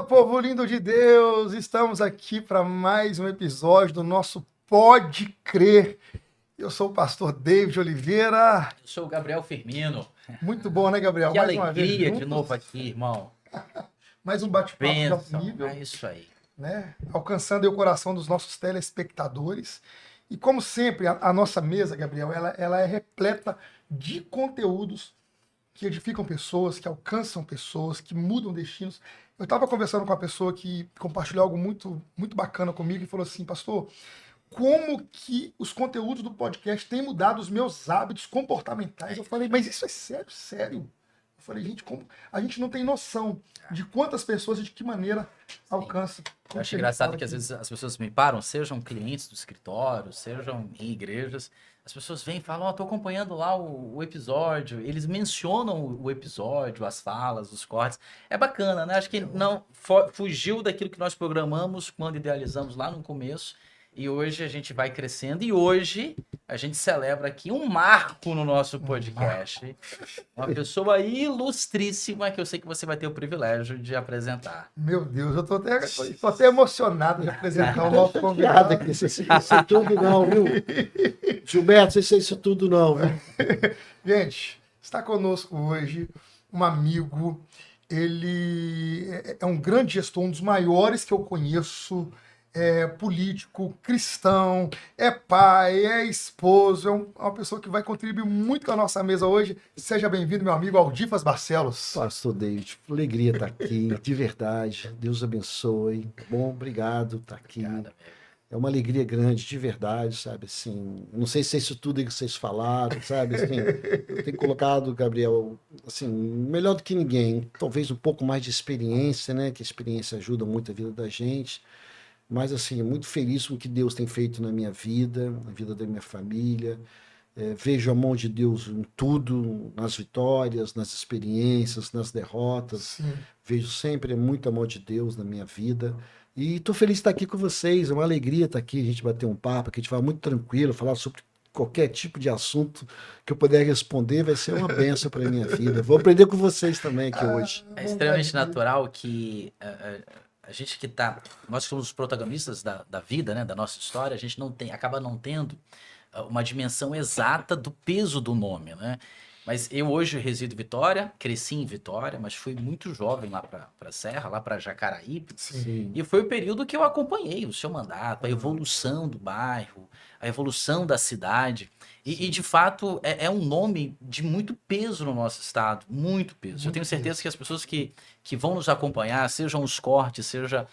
Fala, povo lindo de Deus! Estamos aqui para mais um episódio do nosso Pode Crer. Eu sou o pastor David Oliveira. Eu sou o Gabriel Firmino. Muito bom, né, Gabriel? Que mais uma vez alegria juntos. de novo aqui, irmão. Mais um bate-papo de alto Bênção, nível, é isso aí. né? Alcançando aí o coração dos nossos telespectadores. E como sempre, a nossa mesa, Gabriel, ela é repleta de conteúdos que edificam pessoas, que alcançam pessoas, que mudam destinos. Eu estava conversando com uma pessoa que compartilhou algo muito, muito bacana comigo e falou assim, pastor, como que os conteúdos do podcast têm mudado os meus hábitos comportamentais? Eu falei, mas isso é sério, sério. Eu falei, gente, como a gente não tem noção de quantas pessoas e de que maneira alcança. Eu acho engraçado que às vezes as pessoas me param, sejam clientes do escritório, sejam em igrejas, as pessoas vêm e falam, tô acompanhando lá o episódio, eles mencionam o episódio, as falas, os cortes. É bacana, né? Acho que não fugiu daquilo que nós programamos quando idealizamos lá no começo. E hoje a gente vai crescendo e hoje a gente celebra aqui um marco no nosso podcast. Uma pessoa ilustríssima que eu sei que você vai ter o privilégio de apresentar. Meu Deus, eu tô até emocionado de apresentar o nosso Piada convidado. aqui, isso tudo não, viu? Gilberto, isso é isso tudo não, viu? Gente, está conosco hoje um amigo, ele é um grande gestor, um dos maiores que eu conheço, é político, cristão, é pai, é esposo, é uma pessoa que vai contribuir muito com a nossa mesa hoje. Seja bem-vindo, meu amigo Aldifas Barcelos. Pastor David, alegria estar aqui, de verdade. Deus abençoe. Bom, obrigado por estar aqui. Obrigado, É uma alegria grande, de verdade, sabe? Assim, não sei se é isso tudo que vocês falaram, sabe? Assim, eu tenho colocado, Gabriel, assim, melhor do que ninguém, talvez um pouco mais de experiência, né? Que a experiência ajuda muito a vida da gente. Mas, assim, muito feliz com o que Deus tem feito na minha vida, na vida da minha família. Vejo a mão de Deus em tudo, nas vitórias, nas experiências, nas derrotas. Sim. Vejo sempre muita mão de Deus na minha vida. E estou feliz de estar aqui com vocês. É uma alegria estar aqui, a gente bater um papo, que a gente vai muito tranquilo, falar sobre qualquer tipo de assunto que eu puder responder, vai ser uma benção para a minha vida. Vou aprender com vocês também aqui hoje. É extremamente natural que a gente que tá, nós que somos os protagonistas da vida, né, da nossa história, a gente acaba não tendo uma dimensão exata do peso do nome, né? Mas eu hoje resido em Vitória, cresci em Vitória, mas fui muito jovem lá para Serra, lá para Jacaraípe. Sim. E foi o período que eu acompanhei o seu mandato, a evolução do bairro, a evolução da cidade. E de fato, é um nome de muito peso no nosso estado, muito peso. Eu tenho certeza que as pessoas que vão nos acompanhar, sejam os cortes, seja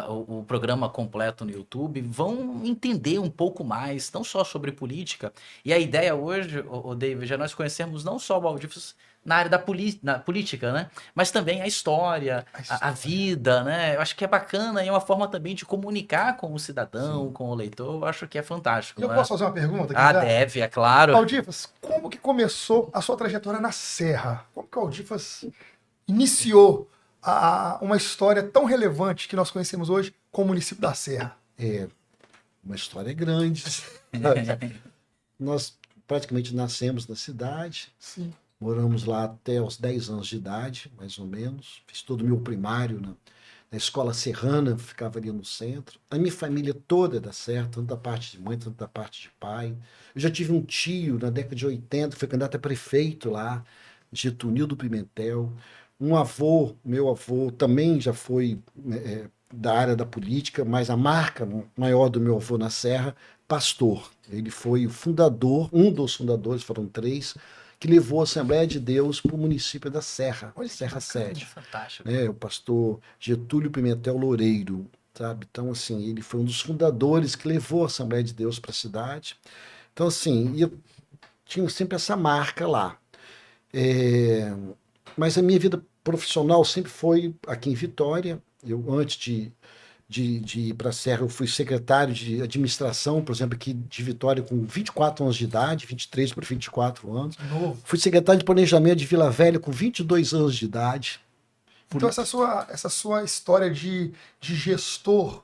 o programa completo no YouTube, vão entender um pouco mais, não só sobre política. E a ideia hoje, o David, é nós conhecermos não só o Aldifas na área da política, né? Mas também a história, a vida, né? Eu acho que é bacana e é uma forma também de comunicar com o cidadão, Sim. com o leitor. Eu acho que é fantástico. Eu né? posso fazer uma pergunta aqui Ah, já? deve, é claro. Aldifas, como que começou a sua trajetória na Serra? Como que o Aldifas iniciou uma história tão relevante que nós conhecemos hoje como o município da Serra? Uma história grande. Nós praticamente nascemos na cidade. Sim. Moramos lá até os 10 anos de idade, mais ou menos. Fiz todo o meu primário na escola serrana, ficava ali no centro. A minha família toda é da Serra, tanto da parte de mãe, tanto da parte de pai. Eu já tive um tio na década de 80, que foi candidato a prefeito lá, Getúnio Pimentel. Meu avô também já foi da área da política, mas a marca maior do meu avô na Serra, pastor. Ele foi o fundador, um dos fundadores, foram 3, que levou a Assembleia de Deus para o município da Serra, Serra Sede. Fantástico. O pastor Getúlio Pimentel Loureiro, sabe? Então, assim, ele foi um dos fundadores que levou a Assembleia de Deus para a cidade. Então, assim, eu tinha sempre essa marca lá. Mas a minha vida profissional sempre foi aqui em Vitória. Eu, antes de ir para a Serra, eu fui secretário de administração, por exemplo, aqui de Vitória, com 24 anos de idade, 23 para 24 anos. Novo. Fui secretário de planejamento de Vila Velha com 22 anos de idade. Então essa sua história de gestor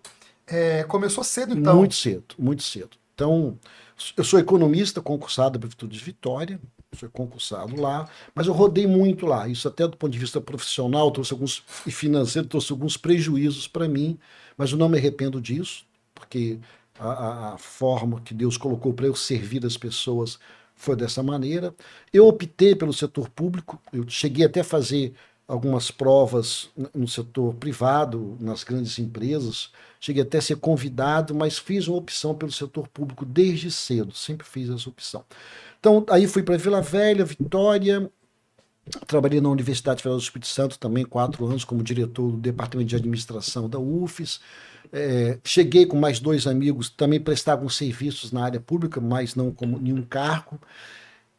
começou cedo, então? Muito cedo, muito cedo. Então, eu sou economista concursado da Prefeitura de Vitória, fui concursado lá, mas eu rodei muito lá. Isso até do ponto de vista profissional e financeiro trouxe alguns prejuízos para mim, mas eu não me arrependo disso, porque a forma que Deus colocou para eu servir as pessoas foi dessa maneira. Eu optei pelo setor público, eu cheguei até a fazer algumas provas no setor privado, nas grandes empresas, cheguei até a ser convidado, mas fiz uma opção pelo setor público desde cedo, sempre fiz essa opção. Então, aí fui para Vila Velha, Vitória, trabalhei na Universidade Federal do Espírito Santo também 4 anos como diretor do Departamento de Administração da UFES. Cheguei com mais 2 amigos, também prestavam serviços na área pública, mas não como nenhum cargo.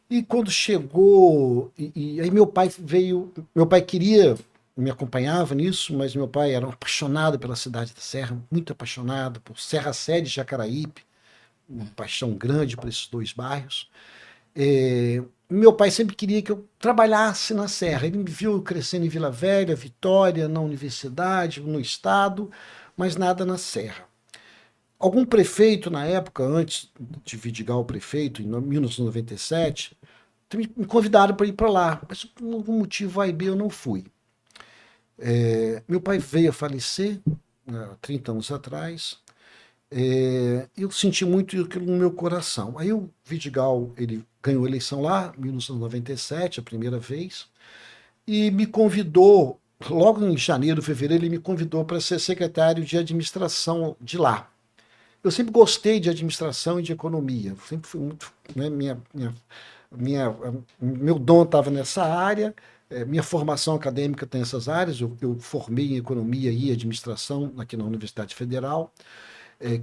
E quando chegou, aí meu pai queria, me acompanhava nisso, mas meu pai era um apaixonado pela cidade da Serra, muito apaixonado por Serra Sede e Jacaraípe, uma paixão grande por esses 2 bairros. Meu pai sempre queria que eu trabalhasse na Serra. Ele me viu crescendo em Vila Velha, Vitória, na universidade, no estado, mas nada na Serra. Algum prefeito na época, antes de Vidigal prefeito, em 1997, me convidaram para ir para lá, mas por algum motivo A e B eu não fui. Meu pai veio a falecer, 30 anos atrás, eu senti muito aquilo no meu coração. Aí o Vidigal, ele ganhou a eleição lá, em 1997, a primeira vez, e me convidou, logo em janeiro, fevereiro, ele me convidou para ser secretário de administração de lá. Eu sempre gostei de administração e de economia, sempre fui muito, né, meu dom estava nessa área, minha formação acadêmica tem essas áreas, eu formei em economia e administração aqui na Universidade Federal,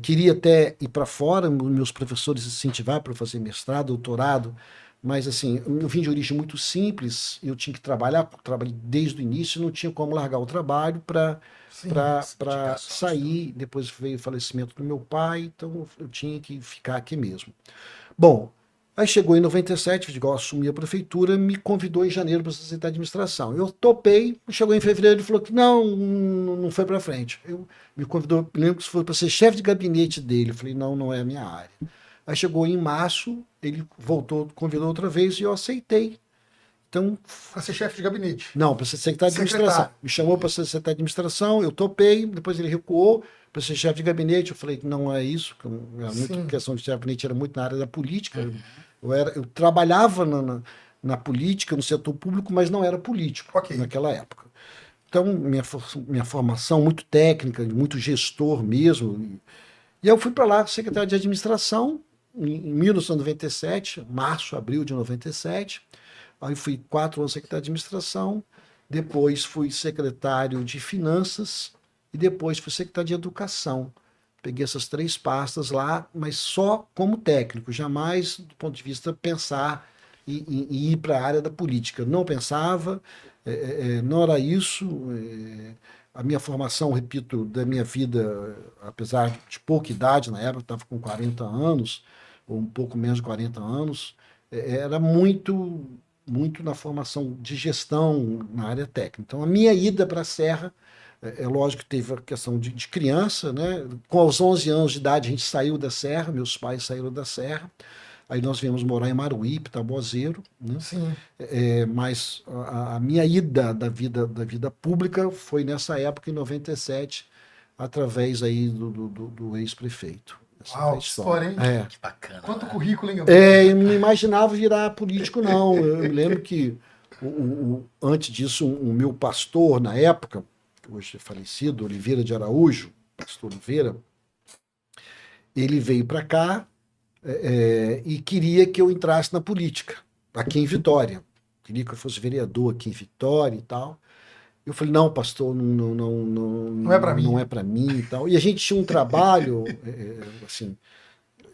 queria até ir para fora, meus professores incentivaram para fazer mestrado, doutorado, mas assim, eu vim de origem muito simples, eu tinha que trabalhei desde o início, não tinha como largar o trabalho para sair, depois veio o falecimento do meu pai, então eu tinha que ficar aqui mesmo. Bom, aí chegou em 97, Vidigal assumi a prefeitura, me convidou em janeiro para ser secretário de administração. Eu topei, chegou em fevereiro e falou que não foi para frente. Me convidou, lembro que foi para ser chefe de gabinete dele. Eu falei, não é a minha área. Aí chegou em março, ele voltou, convidou outra vez e eu aceitei. Então, para ser chefe de gabinete? Não, para ser secretário de administração. Me chamou para ser secretário de administração, eu topei, depois ele recuou para ser chefe de gabinete. Eu falei que não é isso, que a questão de chefe de gabinete era muito na área da política. Eu trabalhava na política, no setor público, mas não era político naquela época. Então, minha formação muito técnica, muito gestor mesmo. E eu fui para lá, secretário de administração, em 1997, março, abril de 97. Aí fui 4 anos secretário de administração, depois fui secretário de finanças e depois fui secretário de educação. Peguei essas 3 pastas lá, mas só como técnico, jamais do ponto de vista pensar em ir para a área da política. Não pensava, não era isso. A minha formação, repito, da minha vida, apesar de pouca idade na época, estava com 40 anos, ou um pouco menos de 40 anos, era muito na formação de gestão na área técnica. Então, a minha ida para a Serra, lógico que teve a questão de criança, né? Com os 11 anos de idade, a gente saiu da Serra, meus pais saíram da Serra, aí nós viemos morar em Maruípe, Taboseiro, né? Sim. Mas a minha ida da vida pública foi nessa época, em 97, através aí do ex-prefeito. Uau, que história, hein? Que bacana. Quanto currículo, hein, Gabriel? Eu não imaginava virar político, não. Eu me lembro que, antes disso, o meu pastor, na época, hoje é falecido, Oliveira de Araújo, pastor Oliveira, ele veio para cá e queria que eu entrasse na política, aqui em Vitória. Queria que eu fosse vereador aqui em Vitória e tal. Eu falei, não, pastor, não é para mim. Não é para mim e tal. E a gente tinha um trabalho, assim,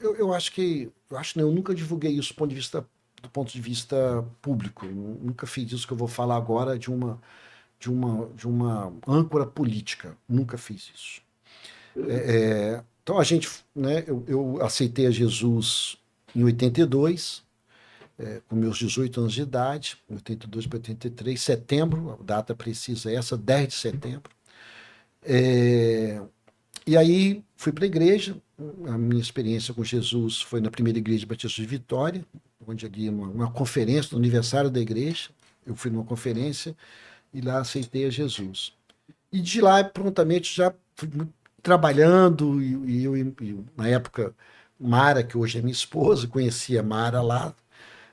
eu acho que, eu nunca divulguei isso do ponto de vista público. Eu nunca fiz isso que eu vou falar agora de uma âncora política. Nunca fiz isso. Então a gente, né, eu aceitei a Jesus em 82, com meus 18 anos de idade, 82 para 83, setembro, a data precisa é essa, 10 de setembro. E aí fui para a igreja. A minha experiência com Jesus foi na primeira igreja Batista de Vitória, onde ali, uma conferência, no aniversário da igreja. Eu fui numa conferência e lá aceitei a Jesus. E de lá, prontamente, já fui trabalhando, e eu, na época, Mara, que hoje é minha esposa, conhecia Mara lá,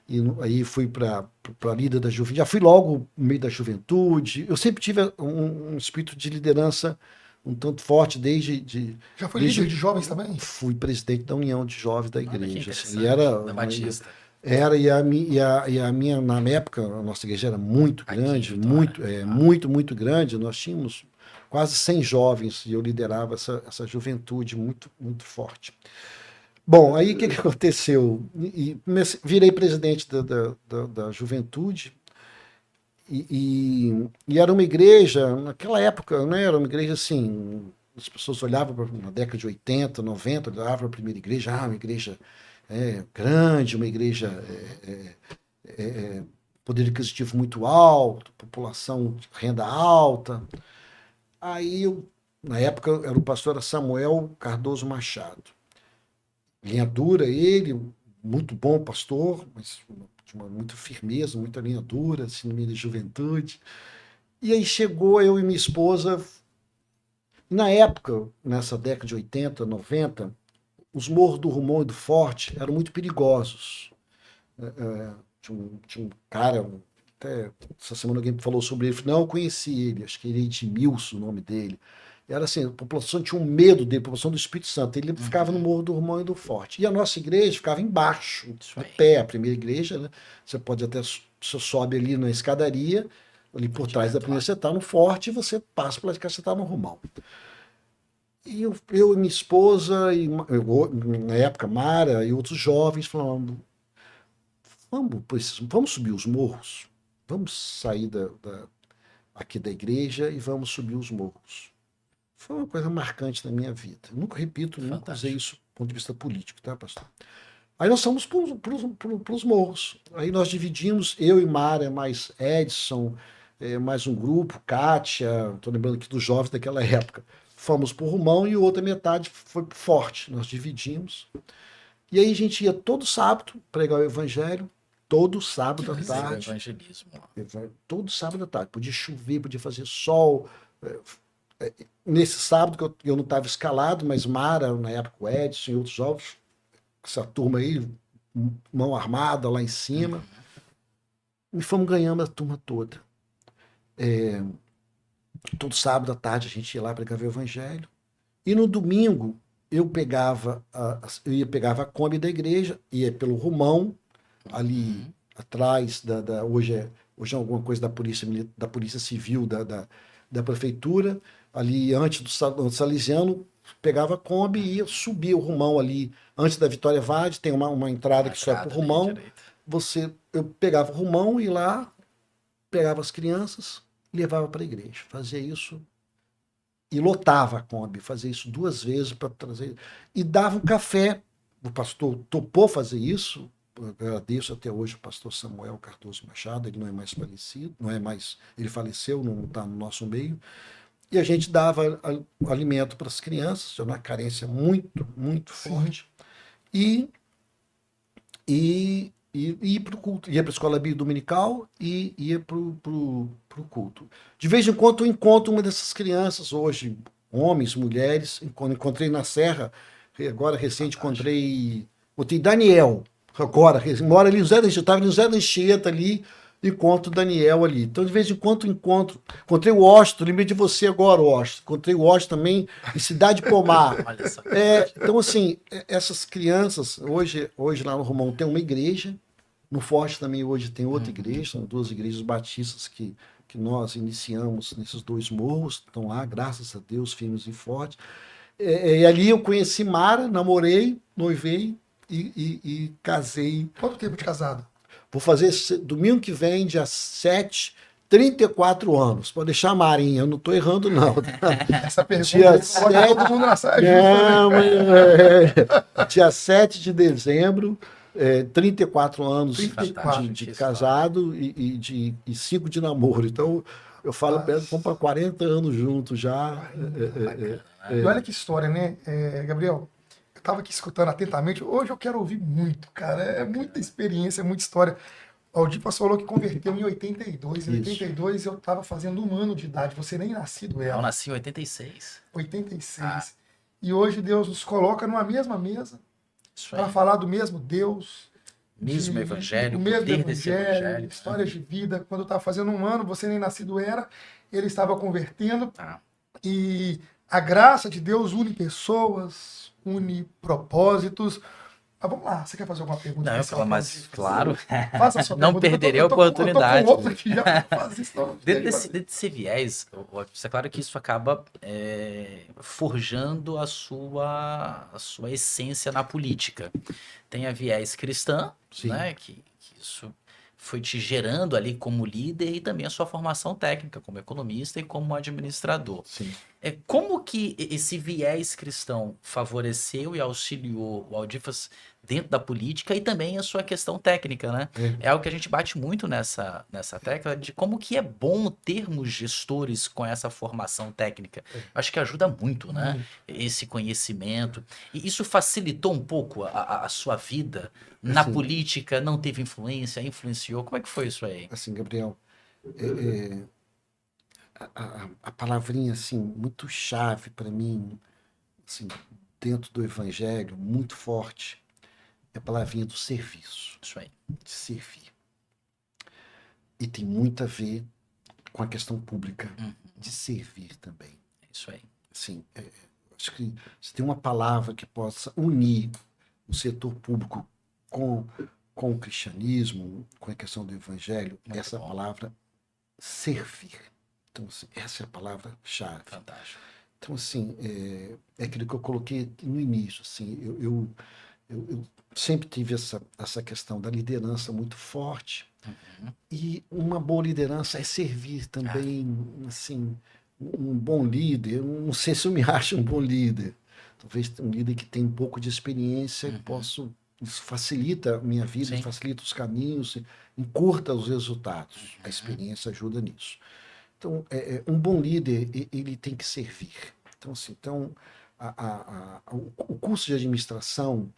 e aí fui para a líder da juventude, já fui logo no meio da juventude. Eu sempre tive um espírito de liderança um tanto forte Já foi líder de jovens também? fui presidente da União de Jovens da Olha que igreja. Assim, interessante, da Batista. e a minha, na época, a nossa igreja era muito Aqui em grande, Vitória. muito grande. Nós tínhamos quase 100 jovens e eu liderava essa juventude muito forte. Bom, aí o que aconteceu? Virei presidente da juventude e era uma igreja, naquela época, né, era uma igreja assim, as pessoas olhavam para na década de 80, 90, olhavam para a primeira igreja, uma igreja grande, uma igreja poder aquisitivo muito alto, população de renda alta. Aí, na época, era o pastor Samuel Cardoso Machado. Linha dura, ele, muito bom pastor, mas de muita firmeza, muita linha dura, assim, no meio da juventude. E aí chegou eu e minha esposa. Na época, nessa década de 80, 90, os morros do Rumão e do Forte eram muito perigosos. Tinha um cara, até essa semana alguém falou sobre ele, não, eu conheci ele, acho que ele é Edmilson, o nome dele. Era assim, a população tinha um medo dele, a população do Espírito Santo. Ele ficava no Morro do Rumão e do Forte. E a nossa igreja ficava embaixo, no pé, a primeira igreja, né? Você pode até, você sobe ali na escadaria, ali por trás da primeira você está no Forte, e você passa para lá de cá, você está no Rumão. E eu e minha esposa, na época Mara e outros jovens, falando, vamos subir os morros, vamos sair aqui da igreja e vamos subir os morros. Foi uma coisa marcante na minha vida. Eu nunca repito, nunca usei isso do ponto de vista político, tá, pastor? Aí nós fomos para os morros. Aí nós dividimos, eu e Mara, mais Edson, mais um grupo, Kátia, estou lembrando aqui dos jovens daquela época. Fomos para o Rumão e a outra metade foi para o Forte. Nós dividimos. E aí a gente ia todo sábado pregar o evangelho, todo sábado à tarde. Evangelismo. Todo sábado à tarde. Podia chover, podia fazer sol. Nesse sábado que eu não estava escalado, mas Mara, na época o Edson e outros jovens, essa turma aí, mão armada lá em cima, e fomos ganhando a turma toda. Todo sábado à tarde a gente ia lá pregar o evangelho. E no domingo eu pegava a Kombi da igreja, ia pelo Rumão, ali atrás hoje é alguma coisa da polícia civil da prefeitura, ali antes do Salesiano, pegava a Kombi e ia subir o Rumão ali, antes da Vitória Vade, tem uma entrada que sobe para o Rumão. Eu pegava o Rumão e lá pegava as crianças e levava para a igreja. Fazia isso e lotava a Kombi, fazia isso 2 vezes para trazer. E dava um café. O pastor topou fazer isso. Eu agradeço até hoje o pastor Samuel Cardoso Machado, ele não é mais falecido, ele faleceu, não está no nosso meio. E a gente dava alimento para as crianças, tinha uma carência muito forte. E ia para o culto, ia para a escola bíblica dominical e ia para o culto. De vez em quando eu encontro uma dessas crianças hoje, homens, mulheres. Quando encontrei na Serra, agora recente, encontrei Daniel, agora, mora ali no Zé da Anchieta, estava no Zé da Anchieta ali, encontro o Daniel ali. Então, de vez em quando, encontrei o Washington, lembrei de você agora, Washington. Encontrei o Washington também em Cidade Pomar. Olha só. Então, assim, essas crianças, hoje lá no Romão tem uma igreja, no Forte também hoje tem outra igreja, são 2 igrejas batistas que nós iniciamos nesses 2 morros, estão lá, graças a Deus, firmes e fortes. E ali eu conheci Mara, namorei, noivei e casei. Quanto tempo de casado? Vou fazer domingo que vem, dia 7, 34 anos. Pode deixar a Marinha, eu não estou errando, não. Essa pergunta Dia todo mundo na saia. Dia 7 de dezembro, 34 anos 34, de casado e 5 de namoro. Então, eu falo para ela, vamos para 40 anos juntos já. E olha que história, né, Gabriel? estava aqui escutando atentamente. Hoje eu quero ouvir muito, cara. É muita experiência, é muita história. O Aldifas falou que converteu em 82. Em Isso. 82 eu estava fazendo 1 ano de idade. Você nem nascido Eu era. nasci em 86. 86. E hoje Deus nos coloca numa mesma mesa Isso para aí. falar do mesmo Deus. Mesmo evangelho, o o mesmo poder desse evangelho. Né? histórias de vida. Quando eu estava fazendo 1 ano, você nem nascido era. Ele estava convertendo. Tá. E a graça de Deus une pessoas, une propósitos. Ah, vamos lá, você quer fazer alguma pergunta? Não, especial pro mas Aldifas? claro, Faça a sua não pergunta. perderia a Eu tô oportunidade. com outro aqui já pra fazer isso. Então, Dentro desse viés, é claro que isso acaba forjando a sua essência na política. Tem a viés cristã, Sim. né, que isso foi te gerando ali como líder e também a sua formação técnica como economista e como administrador. Sim. Como que esse viés cristão favoreceu e auxiliou o Aldifas dentro da política e também a sua questão técnica, né? É algo que a gente bate muito nessa tecla de como que é bom termos gestores com essa formação técnica. Acho que ajuda muito, né? Esse conhecimento. E isso facilitou um pouco a sua vida na Assim, política? Não teve influência? Influenciou? Como é que foi isso aí? assim, Gabriel, a palavrinha assim muito chave para mim, assim, dentro do Evangelho, muito forte, é a palavrinha do serviço, Isso aí. de servir. E tem muito a ver com a questão pública, de servir também. Isso aí. Assim, acho que se tem uma palavra que possa unir o setor público com o cristianismo, com a questão do evangelho, Muito essa bom. palavra servir. Então, assim, essa é a palavra-chave. Fantástico. Então, assim, é aquilo que eu coloquei no início. Assim, eu sempre tive essa questão da liderança muito forte. E uma boa liderança é servir também, assim, um bom líder. Eu não sei se eu me acho um bom líder. Talvez um líder que tem um pouco de experiência, isso facilita a minha vida, Sim. facilita os caminhos, encurta os resultados. A experiência ajuda nisso. Então, um bom líder, ele tem que servir. Então, assim, o curso de administração,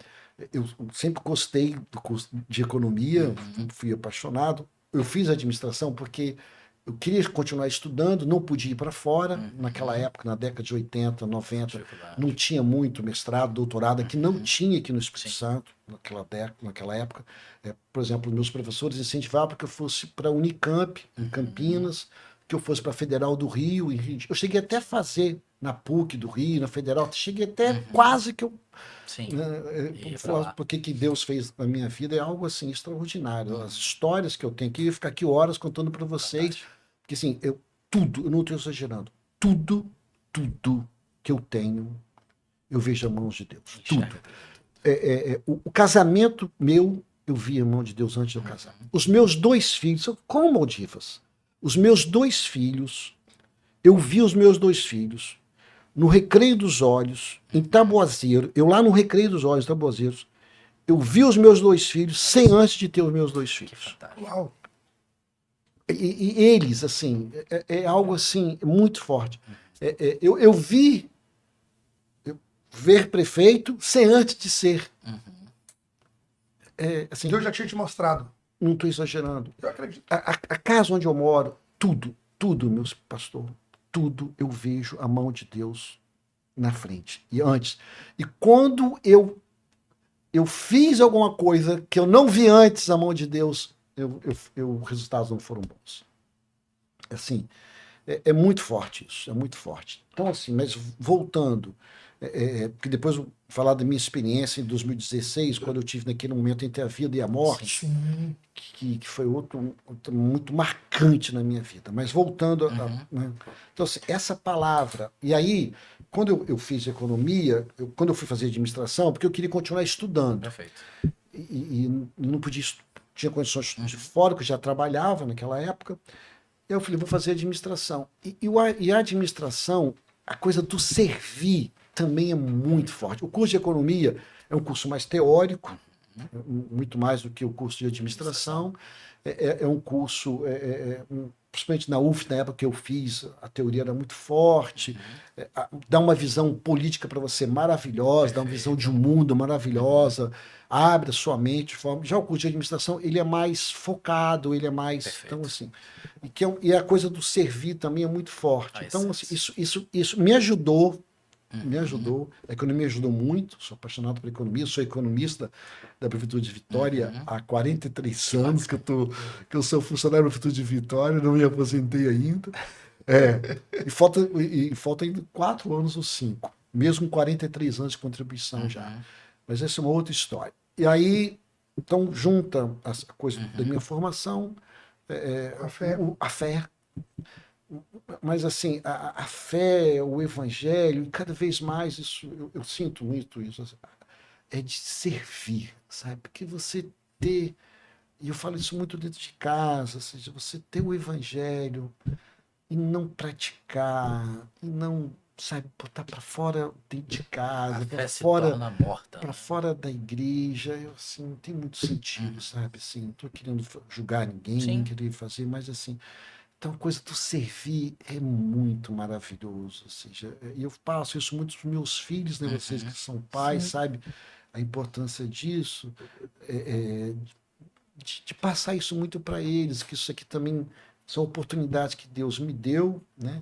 eu sempre gostei do curso de economia, fui apaixonado. Eu fiz administração porque eu queria continuar estudando, não podia ir para fora. Naquela época, na década de 80, 90, não tinha muito mestrado, doutorado, que não tinha aqui no Espírito Santo, naquela época. Por exemplo, meus professores incentivavam que eu fosse para a Unicamp, em Campinas, que eu fosse para a Federal do Rio. Eu cheguei até a fazer na PUC do Rio, na Federal, cheguei até quase que eu... Sim. Porque que Deus fez na minha vida é algo assim extraordinário. As histórias que eu tenho aqui, eu ia ficar aqui horas contando para vocês. Fantástico. Porque assim, eu não estou exagerando, tudo que eu tenho, eu vejo a mão de Deus. Tudo. O casamento meu, eu vi a mão de Deus antes de eu casar. Os meus 2 filhos, como Aldifas? Os meus 2 filhos, eu vi os meus 2 filhos no Recreio dos Olhos, em Taboazeiro, eu lá no Recreio dos Olhos, Taboazeiros, eu vi os meus 2 filhos sem antes de ter os meus 2 Que filhos. fantástico. Uau. E eles, assim, é algo assim muito forte. Eu vi ver prefeito sem antes de ser. Assim, Deus já tinha te mostrado. não estou exagerando. Eu acredito. A casa onde eu moro, tudo, meus pastor, tudo eu vejo a mão de Deus na frente e antes. E quando eu fiz alguma coisa que eu não vi antes a mão de Deus, os resultados não foram bons. Assim, é muito forte isso, é muito forte. Então, assim, mas voltando, porque depois eu vou falar da minha experiência em 2016, quando eu tive naquele momento entre a vida e a morte, Sim. que foi outro muito marcante na minha vida. Mas voltando, né? Então, assim, essa palavra, e aí, quando eu fiz economia, quando eu fui fazer administração, porque eu queria continuar estudando, Perfeito. e não podia, tinha condições de fora, que eu já trabalhava naquela época. Eu falei, vou fazer administração. E a administração, a coisa do servir também é muito forte. O curso de economia é um curso mais teórico, muito mais do que o curso de administração. É um curso principalmente na UF, na época que eu fiz, a teoria era muito forte, dá uma visão política para você maravilhosa, dá uma visão de um mundo maravilhosa, abre a sua mente de forma... Já o curso de administração, ele é mais focado, ele é mais... Perfeito. Então, assim, e a coisa do servir também é muito forte. A Então, assim, essência. isso me ajudou, a economia ajudou muito, sou apaixonado por economia, sou economista da Prefeitura de Vitória há 43 anos que eu sou funcionário da Prefeitura de Vitória, não me aposentei ainda. E falta ainda 4 anos ou 5, mesmo com 43 anos de contribuição já. Mas essa é uma outra história. E aí, então, junta a coisa da minha formação, a fé. Mas assim, a fé, o evangelho, e cada vez mais isso, eu sinto muito isso, assim, é de servir, sabe? Porque você ter, e eu falo isso muito dentro de casa, ou seja, você ter o evangelho e não praticar, e não, sabe, botar para fora dentro de A casa, fé para se fora, torna morta, para né? fora da igreja, eu, assim, não tem muito sentido, sabe? Assim, não estou querendo julgar ninguém, nem Sim. querer fazer, mas assim, então a coisa do servir é muito maravilhoso, ou seja, e eu passo isso muito para os meus filhos, né? Vocês que são pais, Sim. sabe a importância disso, de passar isso muito para eles, que isso aqui também são oportunidades que Deus me deu, né?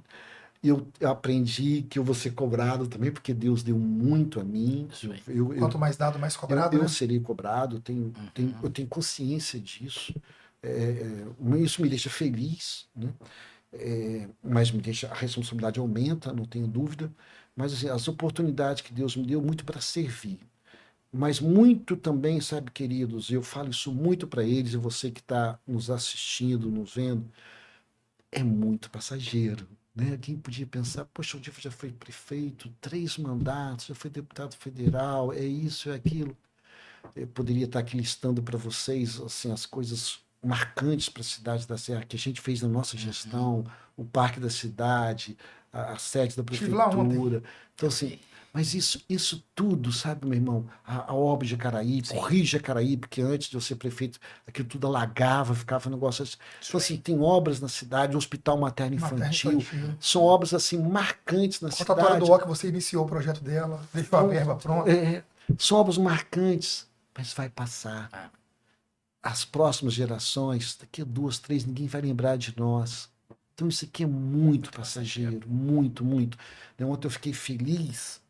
Eu aprendi que eu vou ser cobrado também, porque Deus deu muito a mim. Isso aí. Quanto mais dado, mais cobrado, Eu né? serei cobrado, eu tenho consciência disso. Isso me deixa feliz, né? Mas me deixa, a responsabilidade aumenta, não tenho dúvida. Mas assim, as oportunidades que Deus me deu, muito para servir. Mas muito também, sabe, queridos, eu falo isso muito para eles, e você que está nos assistindo, nos vendo, é muito passageiro. Né? Quem podia pensar, poxa, o Divo já foi prefeito, 3 mandatos, já foi deputado federal, é isso, é aquilo. Eu poderia estar aqui listando para vocês assim, as coisas marcantes para a cidade da Serra que a gente fez na nossa gestão, o Parque da Cidade, a sede da Estive lá ontem. prefeitura. Então, Eu assim, vi. mas isso tudo, sabe, meu irmão? A obra de Jacaraípe, o Sim. Rio de Jacaraípe, que antes de eu ser prefeito, aquilo tudo alagava, ficava um negócio assim. Então, assim, tem obras na cidade, o Hospital Materno Materno Infantil, infantil. são obras assim marcantes na A rotatória do cidade. O, que você iniciou o projeto dela, deixou a Então, verba pronta. são obras marcantes, mas vai passar. Ah, As próximas gerações, daqui a 2, 3, ninguém vai lembrar de nós. Então isso aqui é muito passageiro, muito, muito. Ontem eu fiquei feliz,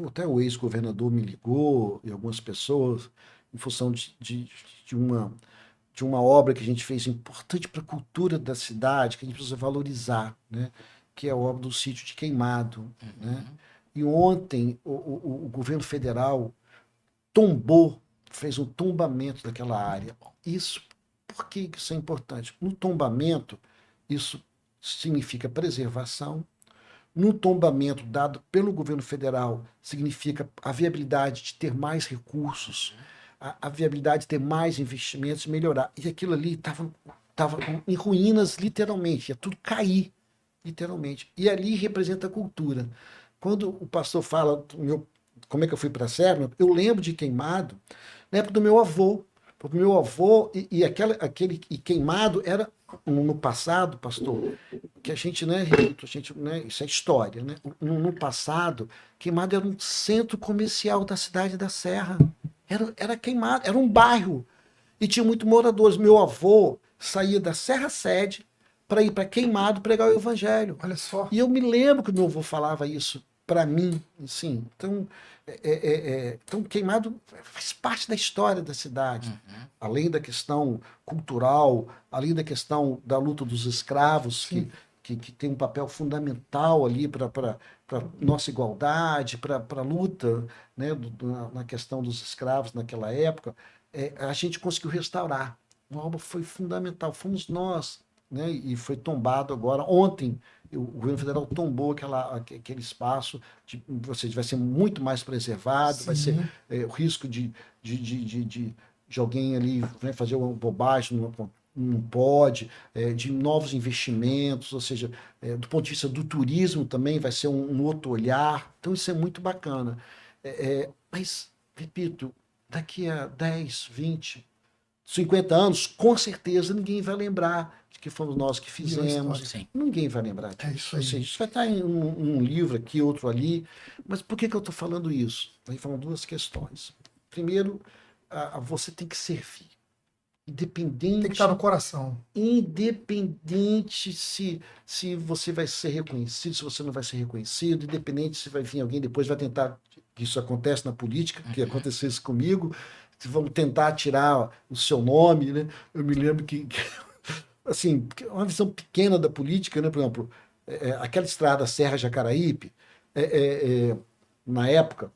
até o ex-governador me ligou, e algumas pessoas, em função de uma obra que a gente fez importante para a cultura da cidade, que a gente precisa valorizar, né? Que é a obra do sítio de Queimado. Né? E ontem o governo federal tombou, fez um tombamento daquela área. Isso, por que isso é importante? No tombamento, isso significa preservação. No tombamento dado pelo governo federal, significa a viabilidade de ter mais recursos, a viabilidade de ter mais investimentos, melhorar. E aquilo ali estava em ruínas, literalmente, ia tudo cair, literalmente. E ali representa a cultura. Quando o pastor fala como é que eu fui para a Serra, eu lembro de Queimado na época do meu avô. O meu avô e Queimado era no passado, pastor, que a gente, né, isso é história, né? No passado, Queimado era um centro comercial da cidade da Serra. Era Queimado, era um bairro e tinha muitos moradores. Meu avô saía da Serra Sede para ir para Queimado pregar o evangelho. Olha só. E eu me lembro que meu avô falava isso para mim, assim. Então, Queimado faz parte da história da cidade, além da questão cultural, além da questão da luta dos escravos, que tem um papel fundamental ali para nossa igualdade, para a luta, né, na questão dos escravos naquela época, a gente conseguiu restaurar. Uma obra foi fundamental, fomos nós, né, e foi tombado agora. Ontem, o governo federal tombou aquele espaço, ou seja, vai ser muito mais preservado, vai ser o risco de alguém ali, né, fazer uma bobagem, não pode, de novos investimentos, ou seja, do ponto de vista do turismo também vai ser um outro olhar. Então isso é muito bacana. Mas, repito, daqui a 10, 20, 50 anos, com certeza ninguém vai lembrar de que fomos nós que Virou fizemos. história. Sim. Ninguém vai lembrar disso. É isso aí. Ou seja, isso vai estar em um livro aqui, outro ali. Mas por que eu estou falando isso? Aí vão duas questões. Primeiro, você tem que servir. Tem que estar no coração. Independente se você vai ser reconhecido, se você não vai ser reconhecido, independente se vai vir alguém depois, vai tentar, que isso acontece na política, que aconteceu isso comigo, que vão tentar tirar o seu nome, né? Eu me lembro que assim, uma visão pequena da política, né? Por exemplo, aquela estrada Serra Jacaraípe, na época,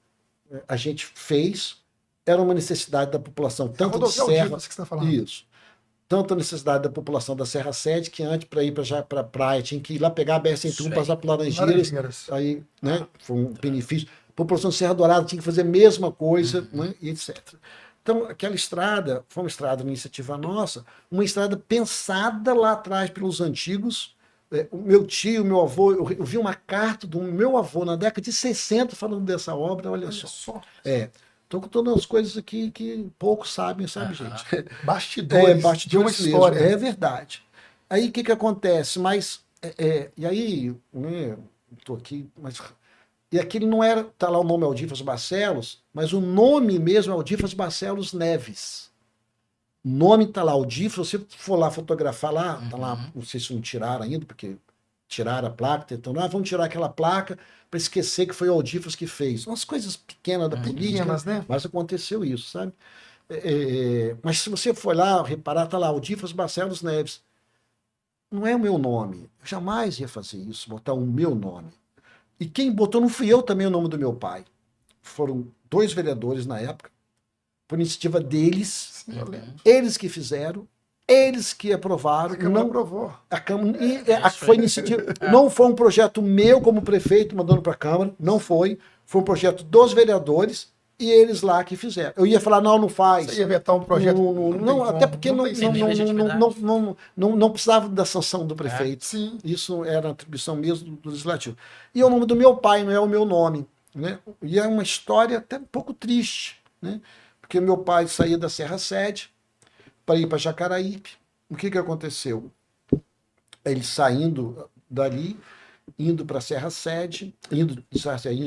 a gente fez, era uma necessidade da população, tanto de Serra, Aldifas que você está falando. isso, tanto a necessidade da população da Serra Sede, que antes para ir para a praia tinha que ir lá pegar a BR-101, passar por Laranjeiras, aí, né, foi um benefício. A população de Serra Dourada tinha que fazer a mesma coisa, né, e etc. Então, aquela estrada foi uma estrada de iniciativa nossa, uma estrada pensada lá atrás pelos antigos. O meu tio, meu avô, eu vi uma carta do meu avô na década de 60 falando dessa obra, olha só. Estou contando umas coisas aqui que poucos sabem, sabe, gente? Bastidores, Bastidores de uma história. mesmo. É verdade. Aí o que acontece? Mas, e aí, né, estou aqui, mas. E aquele não era, tá lá o nome Aldifas Barcelos, mas o nome mesmo é Aldifas Barcelos Neves. O nome tá lá, Aldifas, se você for lá fotografar lá, tá lá, não sei se não tiraram ainda, porque tiraram a placa, então, vamos tirar aquela placa para esquecer que foi o Aldifas que fez. Umas coisas pequenas da política, Pequenas, né? mas aconteceu isso, sabe? Mas se você for lá, reparar, tá lá, Aldifas Barcelos Neves. Não é o meu nome. Eu jamais ia fazer isso, botar o meu nome. E quem botou não fui eu também o nome do meu pai. Foram 2 vereadores na época, por iniciativa deles, Sim, eu lembro. eles que fizeram, eles que aprovaram. A Câmara aprovou. A Câmara, foi iniciativa, não foi um projeto meu como prefeito mandando para a Câmara, não foi. Foi um projeto dos vereadores e eles lá que fizeram. Eu ia falar, não faz. Você ia vetar um projeto. Não, até porque não precisava da sanção do prefeito. Sim. Isso era atribuição mesmo do legislativo. E é o nome do meu pai, não é o meu nome. Né? E é uma história até um pouco triste, né? Porque meu pai saía da Serra Sede para ir para Jacaraípe. O que aconteceu? Ele saindo dali, indo para a Serra Sede, indo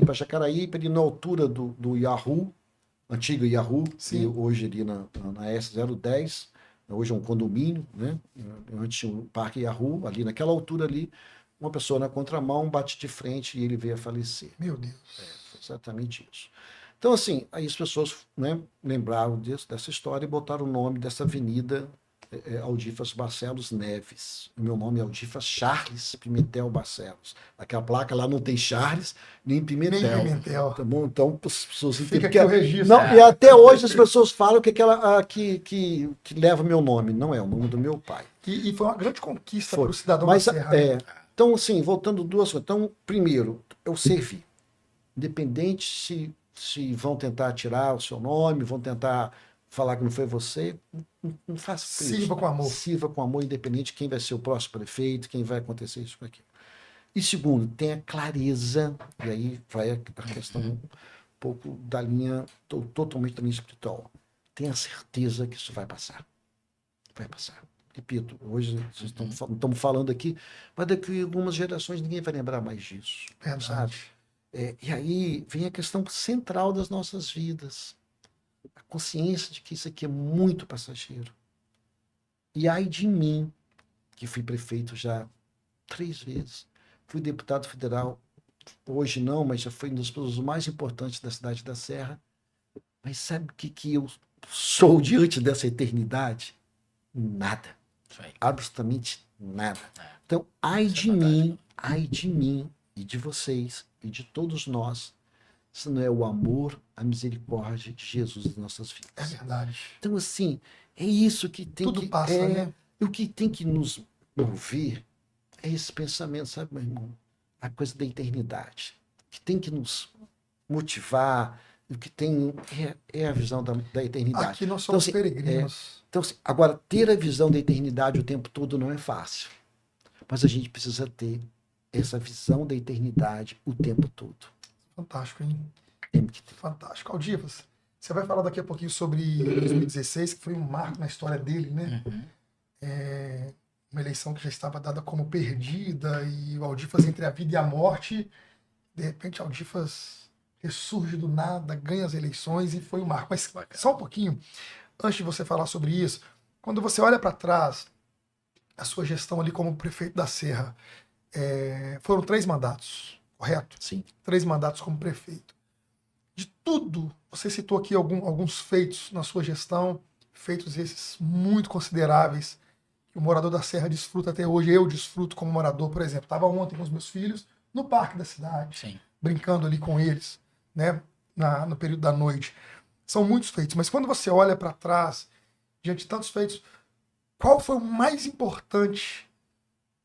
para Jacaraípe, ali na altura do Yahoo, antiga Yahoo, e hoje ali na S010, hoje é um condomínio, né? Antes tinha o Parque Yahoo, ali naquela altura ali, uma pessoa na contramão bate de frente e ele veio a falecer. Meu Deus. Foi exatamente isso. Então, assim, aí as pessoas, né, lembraram dessa história e botaram o nome dessa avenida Aldifas Barcelos Neves. O meu nome é Aldifas Charles Pimentel Barcelos. Aquela placa lá não tem Charles nem Pimentel. Nem Pimentel. Tá bom? Então, as pessoas fica aqui o registro. Não, e até hoje as pessoas falam que aquela que leva meu nome. Não é o nome do meu pai. E foi uma grande conquista para o cidadão da Serra. Então, assim, voltando duas coisas. Então, primeiro, eu servi. Independente se vão tentar tirar o seu nome, vão tentar falar que não foi você, não faça isso. Sirva com amor. Sirva com amor, independente de quem vai ser o próximo prefeito, quem vai acontecer isso com aquilo. E segundo, tenha clareza, e aí vai a questão um pouco da linha, totalmente da linha espiritual. Tenha certeza que isso vai passar. Vai passar. Repito, hoje estamos falando aqui, mas daqui a algumas gerações ninguém vai lembrar mais disso. Verdade. Sabe? E aí vem a questão central das nossas vidas. A consciência de que isso aqui é muito passageiro. E ai de mim, que fui prefeito já 3 vezes, fui deputado federal, hoje não, mas já fui um dos pessoas mais importantes da cidade da Serra. Mas sabe o que eu sou diante dessa eternidade? Nada. Absolutamente nada. Então, ai de mim e de vocês e de todos nós, se não é o amor, a misericórdia de Jesus nas nossas vidas. É verdade. Então, assim, é isso que tem Tudo passa, né? O que tem que nos mover é esse pensamento, sabe, meu irmão? A coisa da eternidade. Que tem que nos motivar, o que tem é a visão da eternidade. Aqui nós somos peregrinos. Então, assim, agora, ter a visão da eternidade o tempo todo não é fácil. Mas a gente precisa ter essa visão da eternidade o tempo todo. Fantástico, hein? Tem que ter. Fantástico. Aldifas, Você vai falar daqui a pouquinho sobre 2016, que foi um marco na história dele, né? Uhum. Uma eleição que já estava dada como perdida e o Aldifas entre a vida e a morte. De repente, Aldifas ressurge do nada, ganha as eleições e foi um marco. Mas só um pouquinho, antes de você falar sobre isso, quando você olha para trás, a sua gestão ali como prefeito da Serra, foram 3 mandatos, correto? Sim. 3 mandatos como prefeito. De tudo, você citou aqui alguns feitos na sua gestão, feitos esses muito consideráveis, que o morador da Serra desfruta até hoje. Eu desfruto como morador, por exemplo. Estava ontem com os meus filhos no parque da cidade, Sim. brincando ali com eles, né, no período da noite. São muitos feitos, mas quando você olha para trás, diante de tantos feitos, qual foi o mais importante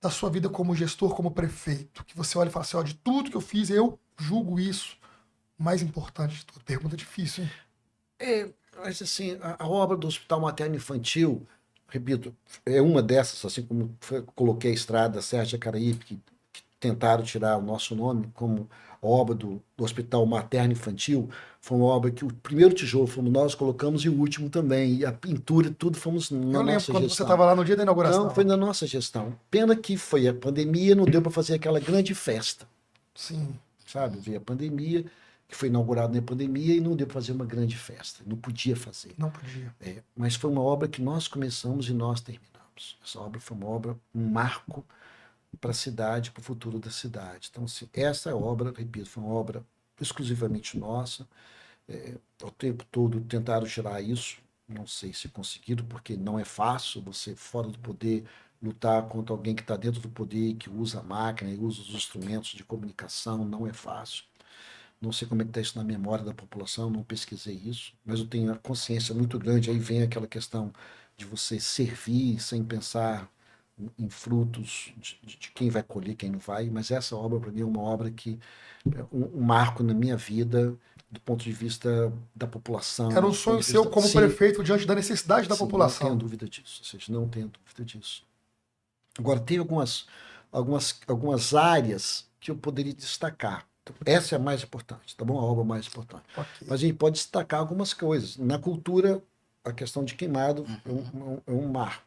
da sua vida como gestor, como prefeito? Que você olha e fala assim, ó, de tudo que eu fiz, eu julgo isso o mais importante de tudo. Pergunta difícil, hein? Mas assim, a obra do Hospital Materno Infantil, repito, é uma dessas, assim como coloquei a estrada Serra de Jacaraípe, que tentaram tirar o nosso nome como obra do Hospital Materno Infantil, foi uma obra que o primeiro tijolo fomos nós colocamos e o último também, e a pintura, tudo fomos na Eu lembro nossa quando você gestão. estava lá no dia da Então, foi inauguração. na nossa gestão. Pena que foi a pandemia, não deu para fazer aquela grande festa, Sim, sabe? Veio a pandemia, que foi inaugurado na pandemia e não deu para fazer uma grande festa, não podia fazer. não podia. Mas foi uma obra que nós começamos e nós terminamos. Essa obra foi uma obra, um marco para a cidade, para o futuro da cidade. Então, assim, essa obra, repito, foi uma obra exclusivamente nossa. O tempo todo tentaram tirar isso, não sei se conseguiram, porque não é fácil você, fora do poder, lutar contra alguém que está dentro do poder, que usa a máquina e usa os instrumentos de comunicação, não é fácil. Não sei como é que está isso na memória da população, não pesquisei isso, mas eu tenho a consciência muito grande. Aí vem aquela questão de você servir sem pensar em frutos de quem vai colher, quem não vai. Mas essa obra, para mim, é uma obra que é um marco na minha vida, do ponto de vista da população. Era um Do ponto sonho de seu vista... como Sim, prefeito diante da necessidade da sim, não tenho população. dúvida disso. Ou seja, não tenho dúvida disso. Agora, tem algumas áreas que eu poderia destacar. Essa é a mais importante, tá bom? A obra mais importante. Ok. Mas a gente pode destacar algumas coisas. Na cultura, a questão de queimado é um marco.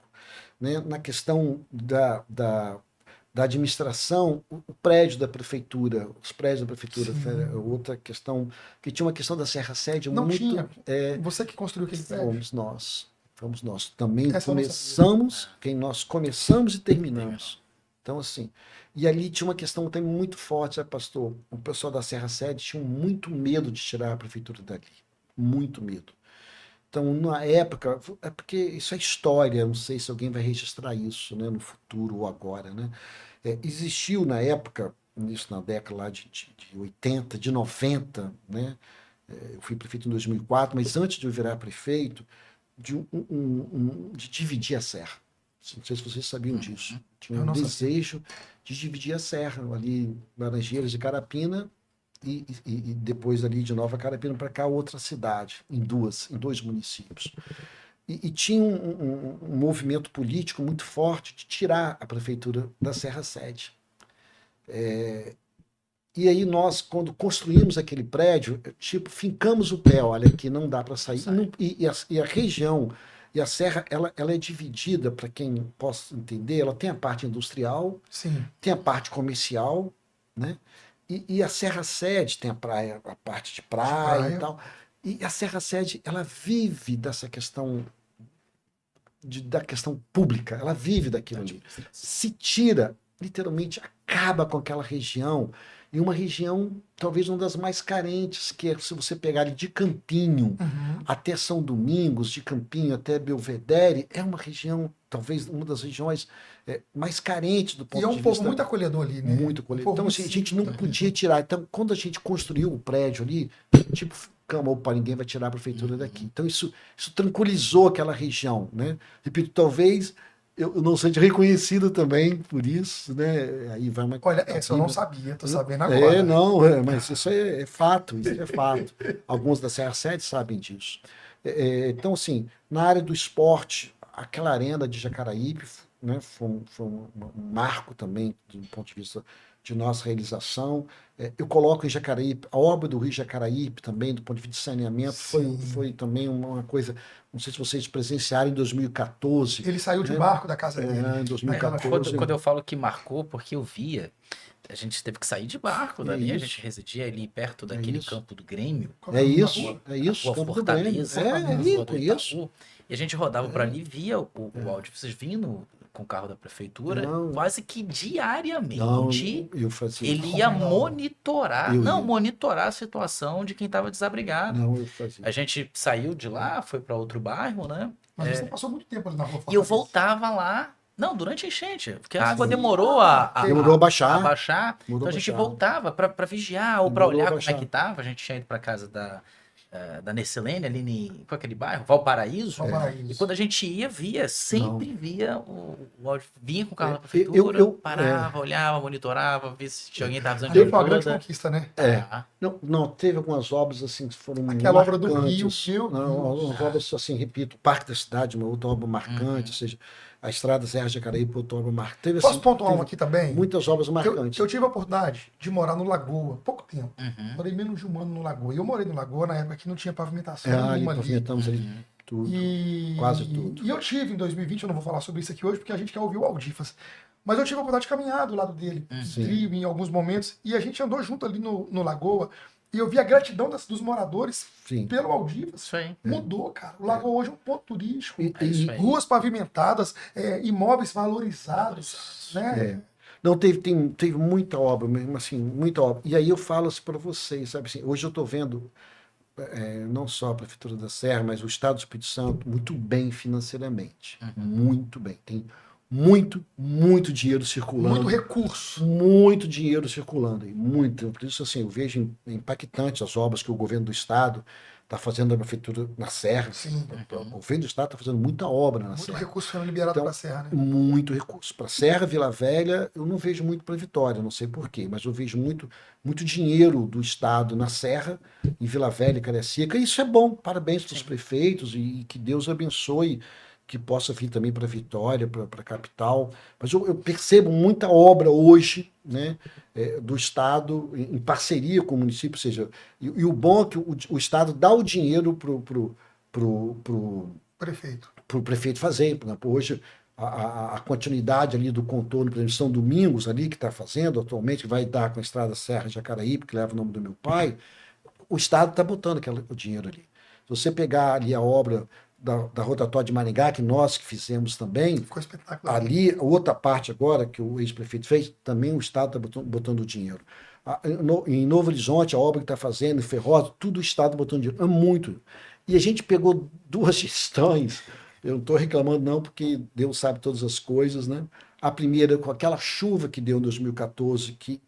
Né? Na questão da administração, o prédio da prefeitura, os prédios da prefeitura, outra questão, que tinha uma questão da Serra Sede Não muito. tinha. Você que construiu aquele prédio? Fomos nós. Fomos nós. Também Essa eu não sabia. começamos, quem nós começamos e terminamos. Então, assim. E ali tinha uma questão também muito forte, sabe, pastor? O pessoal da Serra Sede tinha muito medo de tirar a prefeitura dali. Muito medo. Então, na época, é porque isso é história, não sei se alguém vai registrar isso, né, no futuro ou agora, né? Existiu na época, isso na década lá de 80, de 90, né? Eu fui prefeito em 2004, mas antes de eu virar prefeito, de dividir a serra. Não sei se vocês sabiam disso. Tinha Eu um não sabia. desejo de dividir a serra, ali, Laranjeiras e Carapina, e depois ali de Nova Carapina para cá, outra cidade, em dois municípios. E tinha um movimento político muito forte de tirar a prefeitura da Serra Sede. E aí nós, quando construímos aquele prédio, tipo, fincamos o pé, olha, aqui não dá para sair. E a região e a serra, ela é dividida, para quem possa entender, ela tem a parte industrial, Sim. tem a parte comercial, né? E a Serra Sede tem a praia, a parte de praia e tal. E a Serra Sede, ela vive dessa questão da questão pública, ela vive daquilo ali. Se tira, literalmente acaba com aquela região, e uma região talvez uma das mais carentes, que é, se você pegar ali de Campinho até São Domingos, de Campinho até Belvedere, é uma região, talvez uma das regiões mais carentes do ponto E é de um vista... povo muito acolhedor ali, né? Muito acolhedor. Então, assim, a gente não podia tirar. Então, quando a gente construiu o prédio ali, tipo, cama, opa, ninguém vai tirar a prefeitura daqui. Então, isso tranquilizou aquela região, né? Repito, talvez eu não seja reconhecido também por isso, né? Aí vai uma. Olha, essa eu não sabia, tô sabendo agora. Não, mas isso é fato, isso é fato. Alguns da Serra Sede sabem disso. Então, assim, na área do esporte, aquela arena de Jacaraípe, né, foi um marco também do ponto de vista de nossa realização. Eu coloco em Jacaraípe, a obra do Rio Jacaraípe também, do ponto de vista de saneamento, foi também uma coisa, não sei se vocês presenciaram em 2014. Ele saiu de né? barco da casa dele. Em 2014. Quando eu falo que marcou, porque eu via, a gente teve que sair de barco dali, a isso. gente residia ali perto daquele isso. campo do Grêmio, Qual que é o nome da rua? É isso, Rua Campo do Grêmio. Fortaleza, Rua do Isso. Itaú, e a gente rodava por ali, via o áudio, vocês vindo com o carro da prefeitura, Não. quase que diariamente. Não, eu fazia. Ele ia monitorar, Eu ia. monitorar a situação de quem estava desabrigado. Não, eu fazia. A gente saiu de lá, foi para outro bairro, né? Mas você passou muito tempo ali na rua E eu Fortaleza. voltava lá, não, durante a enchente, porque a Sim. água demorou a Demorou a baixar. baixar. Demorou Então a a gente baixar. voltava para vigiar ou para Demorou a olhar como é baixar. que tava. A gente tinha ido para casa da Nesselene, ali qual é aquele bairro? Valparaíso. Valparaíso. E quando a gente ia, sempre via o áudio, vinha com o carro da Eu- prefeitura, eu- parava, olhava, monitorava, via se tinha alguém que tava precisando Ali de foi uma grande ajuda. conquista, né? Tá. Não, teve algumas obras assim que foram Aquela obra do marcantes. Rio, meu Não, Deus. algumas obras assim, repito, o Parque da Cidade, uma outra obra marcante, ou seja, a Estrada Serra de Jacaraípe, outra obra marcante. Teve, Posso assim, pontuar teve aqui também? muitas obras Eu marcantes. tive a oportunidade de morar no Lagoa, pouco tempo. Uhum. Morei menos de um ano no Lagoa. E eu morei no Lagoa na época que não tinha pavimentação Ali nenhuma ali. pavimentamos ali tudo. Quase tudo. E eu tive em 2020, eu não vou falar sobre isso aqui hoje, porque a gente quer ouvir o Aldifas. Mas eu tive a oportunidade de caminhar do lado dele, Sim. trio em alguns momentos, e a gente andou junto ali no Lagoa, e eu vi a gratidão dos moradores Sim. pelo Aldifas. Isso aí. Mudou, cara. O Lagoa hoje é um ponto turístico. E- É isso aí. Ruas pavimentadas, imóveis valorizados, né? Não, teve muita obra, mesmo assim, muita obra. E aí eu falo assim para vocês, sabe assim, hoje eu estou vendo não só a Prefeitura da Serra, mas o Estado do Espírito Santo muito bem financeiramente. Muito bem. Tem muito dinheiro circulando. Muito recurso. Muito dinheiro circulando. E muito. Por isso, assim, eu vejo impactante as obras que o governo do Estado está fazendo na Prefeitura na Serra. Sim. O governo do Estado está fazendo muita obra na Muito Serra. recurso sendo liberado Então, para a Serra, né? Muito recurso. Para Serra, Vila Velha, eu não vejo muito para Vitória, não sei porquê, mas eu vejo muito dinheiro do Estado na Serra, em Vila Velha e Cariacica, e isso é bom. Parabéns para os prefeitos e que Deus abençoe, que possa vir também para Vitória, para a capital. Mas eu percebo muita obra hoje, né, do Estado em parceria com o município, ou seja, e o bom é que o Estado dá o dinheiro Prefeito. para o prefeito fazer. Por exemplo, hoje, a continuidade ali do contorno, por exemplo, São Domingos ali, que está fazendo atualmente, que vai dar com a Estrada Serra de Jacaraípe, que leva o nome do meu pai, o Estado está botando o dinheiro ali. Se você pegar ali a obra da rotatória de Maringá, que nós que fizemos também, Ficou espetacular. ali, outra parte agora que o ex-prefeito fez, também o Estado está botando o dinheiro. Em Novo Horizonte, a obra que está fazendo, em Ferrosa, tudo o Estado botando dinheiro. É muito. E a gente pegou duas gestões, eu não estou reclamando não, porque Deus sabe todas as coisas, né? A primeira, com aquela chuva que deu em 2014, que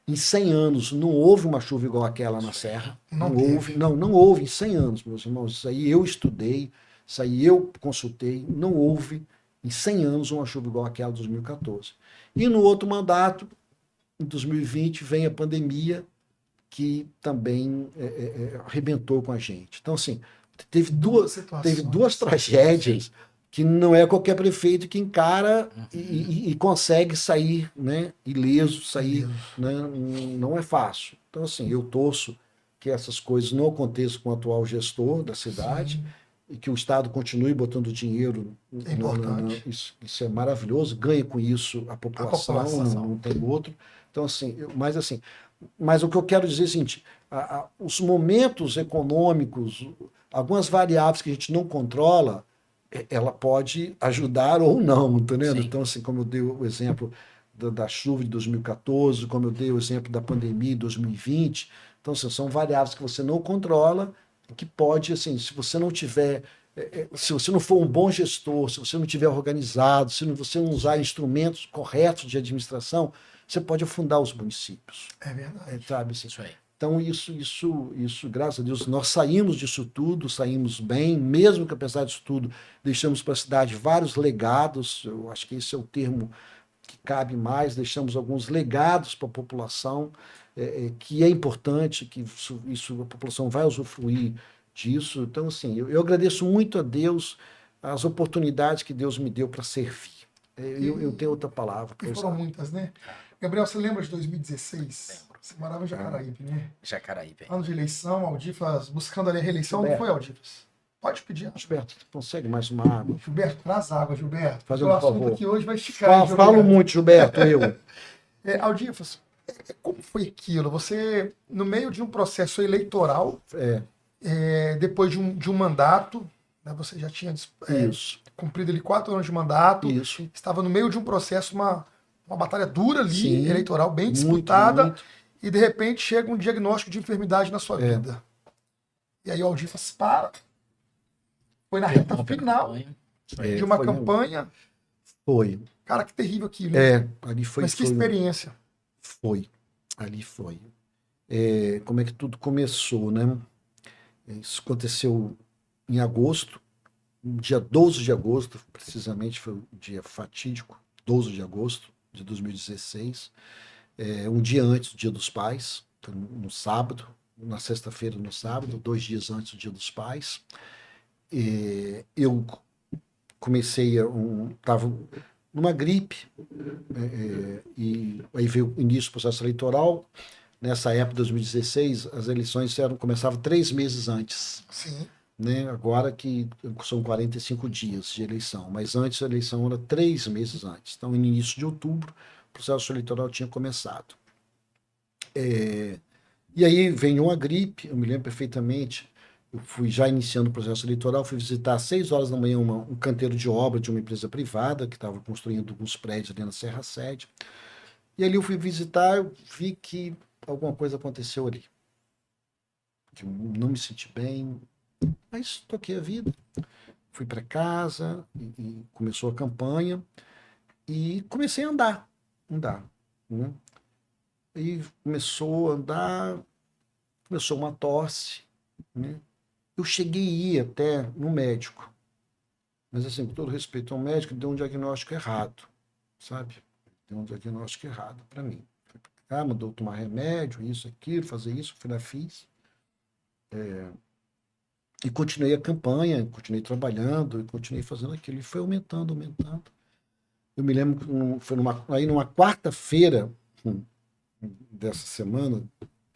em 100 anos não houve uma chuva igual aquela na Serra. Não Não houve em 100 anos, meus irmãos. Isso aí eu estudei, isso aí eu consultei, não houve em 100 anos uma chuva igual aquela de 2014. E no outro mandato, em 2020, vem a pandemia, que também arrebentou com a gente. Então, assim, teve duas tragédias que não é qualquer prefeito que encara e consegue sair, né, ileso, sair, né, não é fácil. Então, assim, eu torço que essas coisas não aconteçam com o atual gestor da cidade. Sim. E que o Estado continue botando dinheiro. É importante. Isso é maravilhoso, ganha com isso a população. Não tem outro. Então, assim, mas o que eu quero dizer é o seguinte, os momentos econômicos, algumas variáveis que a gente não controla, ela pode ajudar ou não, entendeu? Então, assim, como eu dei o exemplo da chuva de 2014, como eu dei o exemplo da pandemia de 2020, então, assim, são variáveis que você não controla, que pode, assim, se você não tiver, se você não for um bom gestor, se você não tiver organizado, se você não usar instrumentos corretos de administração, você pode afundar os municípios. É verdade. Sabe, assim. Isso aí. Então, isso, graças a Deus, nós saímos disso tudo, saímos bem, mesmo que apesar disso tudo, deixamos para a cidade vários legados, eu acho que esse é o termo que cabe mais, deixamos alguns legados para a população, que é importante, que isso a população vai usufruir disso. Então, assim, eu agradeço muito a Deus as oportunidades que Deus me deu para servir. Eu tenho outra palavra. E foram muitas, né? Gabriel, você lembra de 2016? Lembro. Você morava em Jacaraípe, né? Jacaraípe. Ano de eleição, Aldifas buscando ali a reeleição, não foi, Aldifas? Pode pedir. Gilberto, consegue mais uma água? Gilberto, traz água, Gilberto. Fazendo O assunto favor. aqui hoje vai esticar, hein, Falo Gilberto? muito, Gilberto, eu. Aldifas, como foi aquilo? Você, no meio de um processo eleitoral, depois de um mandato, né, você já tinha Isso, cumprido ali 4 anos de mandato, isso. estava no meio de um processo, uma batalha dura ali, Sim, eleitoral, bem muito, disputada, muito. e de repente chega um diagnóstico de enfermidade na sua vida. E aí o Aldifas para, foi na reta final de uma campanha. Foi. Cara, que terrível aquilo. Hein? Ali foi. Mas que experiência. Foi. Ali foi. Como é que tudo começou, né? Isso aconteceu em agosto, dia 12 de agosto, precisamente, foi o dia fatídico, 12 de agosto de 2016, um dia antes do Dia dos Pais, no sábado, na sexta-feira no sábado, 2 dias antes do Dia dos Pais. Eu comecei, estava numa gripe, e aí veio o início do processo eleitoral. Nessa época, 2016, as eleições começavam 3 meses antes. Sim. Né? Agora que são 45 dias de eleição, mas antes a eleição era 3 meses antes. Então, no início de outubro, o processo eleitoral tinha começado. E aí veio uma gripe, eu me lembro perfeitamente. Eu fui já iniciando o processo eleitoral, fui visitar às 6 horas da manhã um canteiro de obra de uma empresa privada que estava construindo alguns prédios ali na Serra Sede. E ali eu fui visitar, eu vi que alguma coisa aconteceu ali. Que eu não me senti bem, mas toquei a vida. Fui para casa e começou a campanha e comecei a andar. Né? E começou a andar, começou uma tosse. Né? Eu cheguei a ir até no médico. Mas, assim, com todo respeito ao médico, deu um diagnóstico errado, sabe? Deu um diagnóstico errado para mim. Mandou tomar remédio, isso, aquilo, fazer isso, fui lá, fiz. E continuei a campanha, continuei trabalhando, continuei fazendo aquilo. E foi aumentando. Eu me lembro que foi numa quarta-feira dessa semana,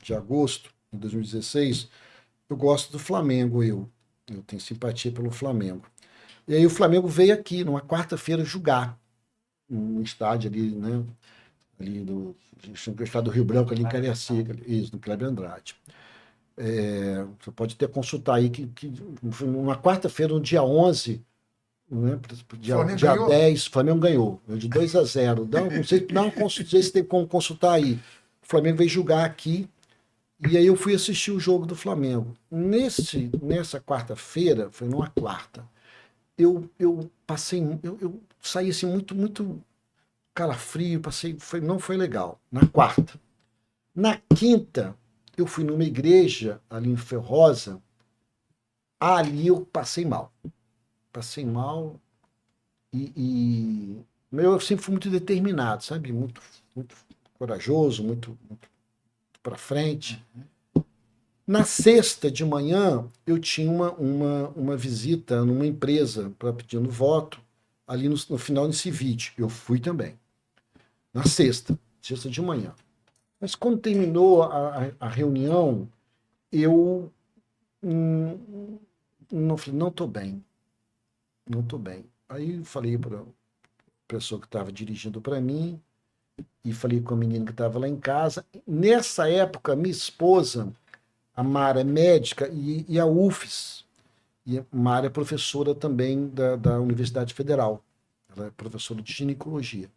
de agosto de 2016, eu gosto do Flamengo, eu tenho simpatia pelo Flamengo. E aí o Flamengo veio aqui, numa quarta-feira, jogar no estádio ali, né? Ali no estádio do Rio Branco, ali em Cariacica, isso, no Kleber Andrade. Você pode até consultar aí que numa quarta-feira, no dia 11, né, dia 10, o Flamengo ganhou, de 2-0. Não sei se tem como consultar aí. O Flamengo veio jogar aqui, e aí eu fui assistir o jogo do Flamengo. Nessa quarta-feira, foi numa quarta, eu saí assim muito calafrio, não foi legal. Na quarta. Na quinta, eu fui numa igreja ali em Ferrosa, ali eu passei mal. E eu sempre fui muito determinado, sabe? Muito corajoso, muito para frente. Na sexta de manhã, eu tinha uma visita numa empresa para pedindo voto, ali no final desse vídeo. Eu fui também. Na sexta de manhã. Mas quando terminou a reunião, eu não estou bem. Não estou bem. Aí falei para a pessoa que estava dirigindo para mim e falei com a menina que estava lá em casa. Nessa época, minha esposa, a Mara, é médica e a UFES. E a Mara é professora também da Universidade Federal. Ela é professora de ginecologia.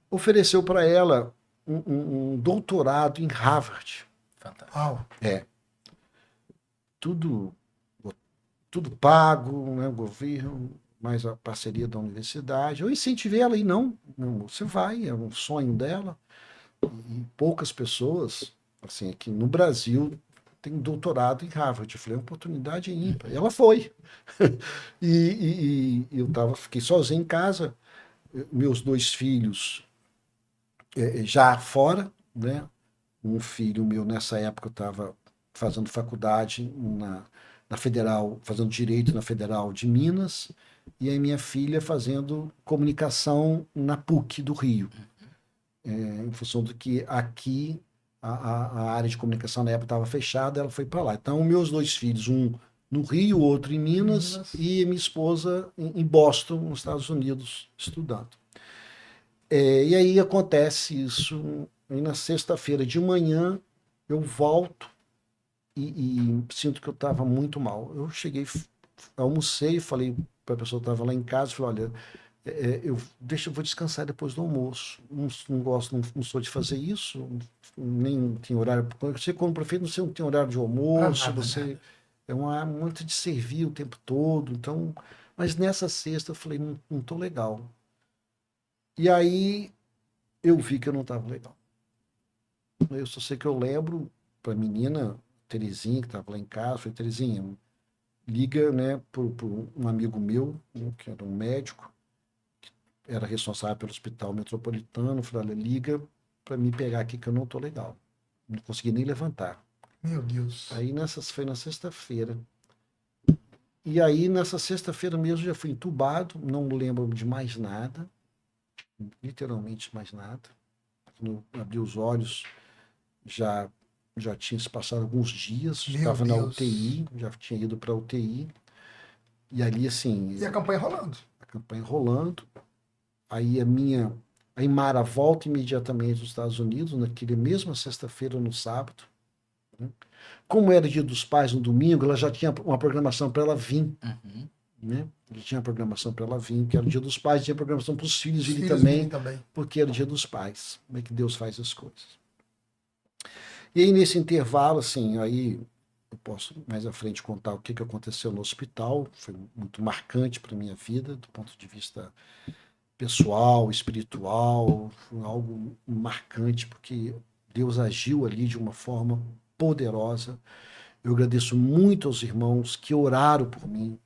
Ofereceu para ela um doutorado em Harvard. Fantástico. Tudo pago, né, o governo, mais a parceria da universidade. Eu incentivei ela e não, você vai, é um sonho dela. E poucas pessoas, assim, aqui no Brasil, tem doutorado em Harvard. Eu falei, é uma oportunidade ímpar. E ela foi. E eu fiquei sozinho em casa, meus 2 filhos já fora, né? Um filho meu, nessa época, eu estava fazendo faculdade na Federal, fazendo Direito na Federal de Minas, e a minha filha fazendo comunicação na PUC do Rio. em função do que aqui a área de comunicação na época estava fechada, ela foi para lá. Então, meus 2 filhos, um no Rio, outro em Minas, e minha esposa em Boston, nos Estados Unidos, estudando. E aí acontece isso, e na sexta-feira de manhã eu volto e sinto que eu estava muito mal. Eu cheguei, almocei, falei para a pessoa que estava lá em casa, falei, olha, eu vou descansar depois do almoço. Não gosto, não sou de fazer isso, nem tem horário. Você, como prefeito, você não tem horário de almoço, você é muito de servir o tempo todo. Então, mas nessa sexta eu falei, não estou legal. E aí eu vi que eu não estava legal. Eu só sei que eu lembro para a menina, Terezinha, que estava lá em casa, falei, Terezinha, liga, né, por um amigo meu, né, que era um médico, era responsável pelo hospital metropolitano, falei, olha, liga para me pegar aqui que eu não estou legal. Não consegui nem levantar. Meu Deus. Aí foi na sexta-feira. E aí nessa sexta-feira mesmo já fui entubado, não lembro de mais nada, literalmente mais nada. Quando eu abri os olhos, já tinha se passado alguns dias, estava na UTI, já tinha ido para a UTI. E ali assim... E a campanha rolando. A campanha rolando. Aí a Imara volta imediatamente dos Estados Unidos, naquele mesma sexta-feira, no sábado. Né? Como era Dia dos Pais no domingo, ela já tinha uma programação para ela vir. Uhum. Né? Já tinha programação para ela vir, que era o Dia dos Pais, tinha programação para os filhos virem também, porque era o Dia dos Pais. Como é que Deus faz as coisas. E aí, nesse intervalo, assim, aí eu posso mais à frente contar o que aconteceu no hospital. Foi muito marcante para a minha vida, do ponto de vista pessoal, espiritual, foi algo marcante, porque Deus agiu ali de uma forma poderosa. Eu agradeço muito aos irmãos que oraram por mim.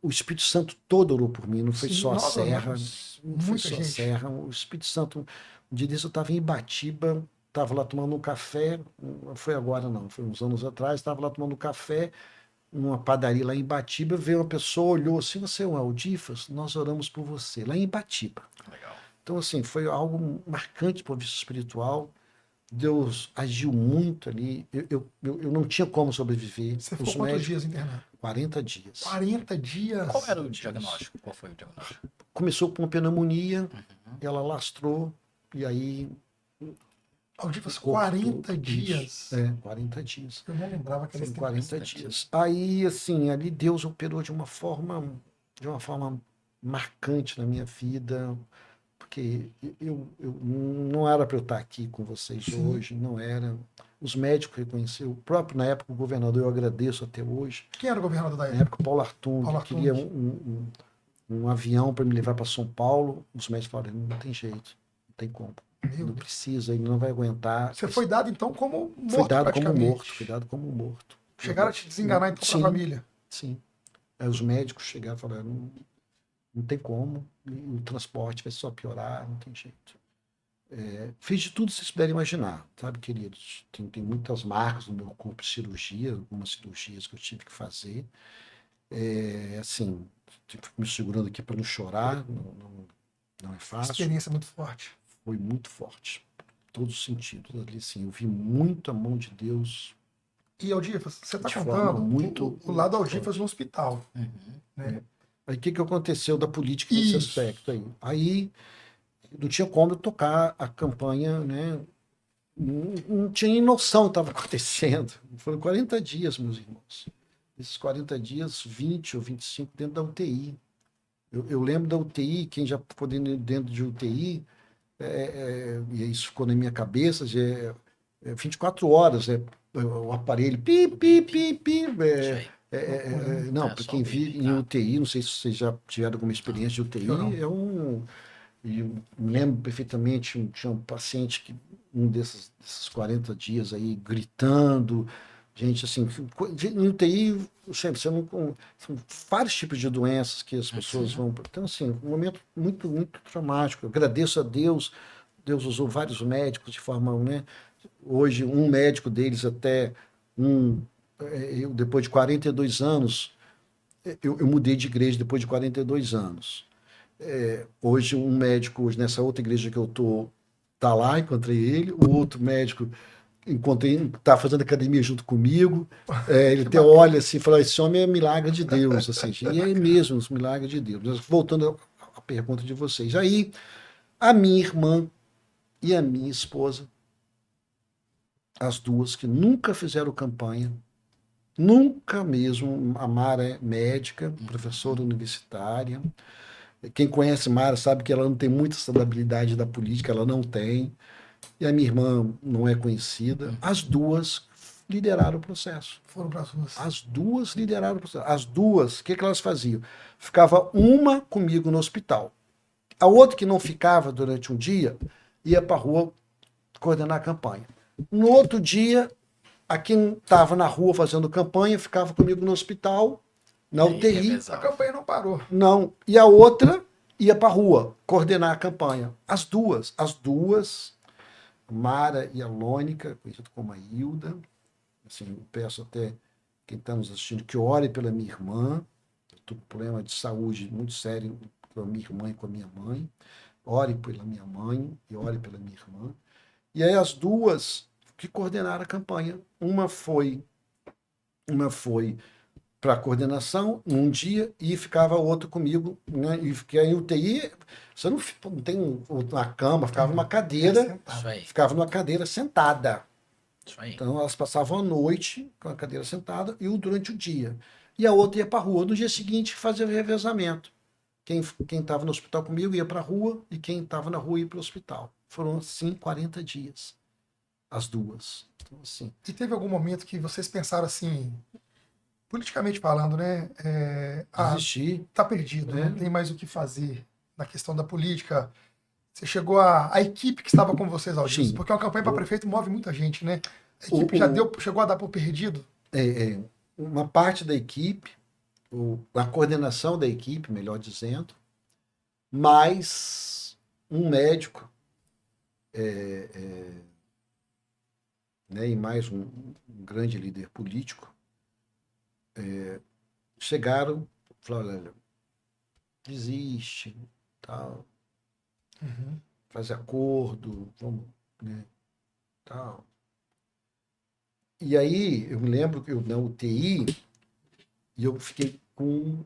O Espírito Santo todo orou por mim, não foi só a Serra, não foi só a Serra. O Espírito Santo, um dia desse eu estava em Ibatiba, estava lá tomando um café, não foi agora não, foi uns anos atrás, estava lá tomando um café, numa padaria lá em Ibatiba, veio uma pessoa, olhou assim, você é um Aldifas? Nós oramos por você, lá em Ibatiba. Legal. Então, assim, foi algo marcante para o vista espiritual. Deus agiu muito ali. Eu não tinha como sobreviver. Você ficou quantos dias internado? 40 dias. 40 dias? Qual era o diagnóstico? Qual foi o diagnóstico? Começou com uma pneumonia, ela lastrou, e aí... Aldifas, 40 dias. 40 dias. Eu não lembrava que era 40 dias. Aí, assim, ali Deus operou de uma forma marcante na minha vida, porque eu não era para eu estar aqui com vocês hoje, não era. Os médicos reconheceram, o próprio, na época, o governador, eu agradeço até hoje. Quem era o governador da época? Na época, Paulo Artung, queria um avião para me levar para São Paulo. Os médicos falaram, não tem jeito, não tem como. Não precisa, ele não vai aguentar. Você foi dado, então, como morto, foi dado como morto. Chegaram a te desenganar, então, para a família? Sim. Aí os médicos chegaram e falaram, não tem como, o transporte vai só piorar, não tem jeito. Fiz de tudo que vocês puderem imaginar, sabe, queridos? Tem muitas marcas no meu corpo de cirurgia, algumas cirurgias que eu tive que fazer. Assim, fico me segurando aqui para não chorar, não é fácil. Experiência muito forte. Foi muito forte, em todos os sentidos. Ali, assim, eu vi muito a mão de Deus. E Aldifas, você está contando o lado Aldifas no hospital. Né? Aí o que aconteceu da política nesse aspecto aí? Aí não tinha como eu tocar a campanha, né? Não tinha nem noção do que estava acontecendo. Foram 40 dias, meus irmãos. Esses 40 dias, 20 ou 25 dentro da UTI. Eu lembro da UTI, quem já ficou dentro de UTI, e isso ficou na minha cabeça, 24 horas, o aparelho, pi, pi, pi, pi. Não, para quem vive em UTI, não sei se vocês já tiveram alguma experiência de UTI, eu me lembro perfeitamente, tinha um paciente que desses 40 dias aí gritando, gente, assim, em UTI, você não, são vários tipos de doenças que as pessoas vão... Então, assim, um momento muito, muito traumático. Eu agradeço a Deus, Deus usou vários médicos de forma, né? Hoje, um médico deles até, eu, depois de 42 anos, eu mudei de igreja depois de 42 anos. Hoje, um médico, nessa outra igreja que eu estou, tá lá, encontrei ele. O outro médico, encontrei, tá fazendo academia junto comigo. Ele Que até bacana. olha assim e fala: esse homem é milagre de Deus. Assim, e é mesmo, um milagre de Deus. Mas voltando à pergunta de vocês. Aí, a minha irmã e a minha esposa, as duas que nunca fizeram campanha, nunca mesmo. A Mara é médica, professora universitária. Quem conhece Mara sabe que ela não tem muita estabilidade da política, ela não tem. E a minha irmã não é conhecida. As duas lideraram o processo. Foram para as ruas. As duas lideraram o processo. As duas, o que elas faziam? Ficava uma comigo no hospital. A outra que não ficava durante um dia ia para a rua coordenar a campanha. No outro dia, a quem estava na rua fazendo campanha ficava comigo no hospital, na E aí, UTI. A revezava. campanha não parou. Não. E a outra ia para a rua coordenar a campanha. As duas, Mara e a Lônica, conhecido como a Hilda. Assim, eu peço até quem está nos assistindo que ore pela minha irmã. Eu estou com problema de saúde muito sério com a minha irmã e com a minha mãe. Ore pela minha mãe e ore pela minha irmã. E aí as duas que coordenaram a campanha. Uma foi para a coordenação num dia e ficava outro comigo, né? E fiquei em UTI, você não tem uma cama, ficava numa cadeira, Isso aí, ficava numa cadeira sentada. isso aí. Então elas passavam a noite com a cadeira sentada e o durante o dia. E a outra ia para a rua. No dia seguinte fazia o revezamento. Quem estava no hospital comigo ia para a rua e quem estava na rua ia para o hospital. Foram assim 40 dias, as duas. Então, assim, E teve algum momento que vocês pensaram assim, politicamente falando, né? desistir. Tá perdido, Né? não tem mais o que fazer na questão da política. Você chegou a equipe que estava com vocês, Aldilson, Sim. porque uma campanha para O, prefeito move muita gente, né? A o, equipe já o, chegou a dar por perdido? uma parte da equipe, a coordenação da equipe, melhor dizendo, mais um médico, né, e mais um grande líder político, chegaram e falaram: olha, desiste, tal, Uhum. faz acordo, vamos, né, tal. E aí eu me lembro que eu na UTI e eu fiquei com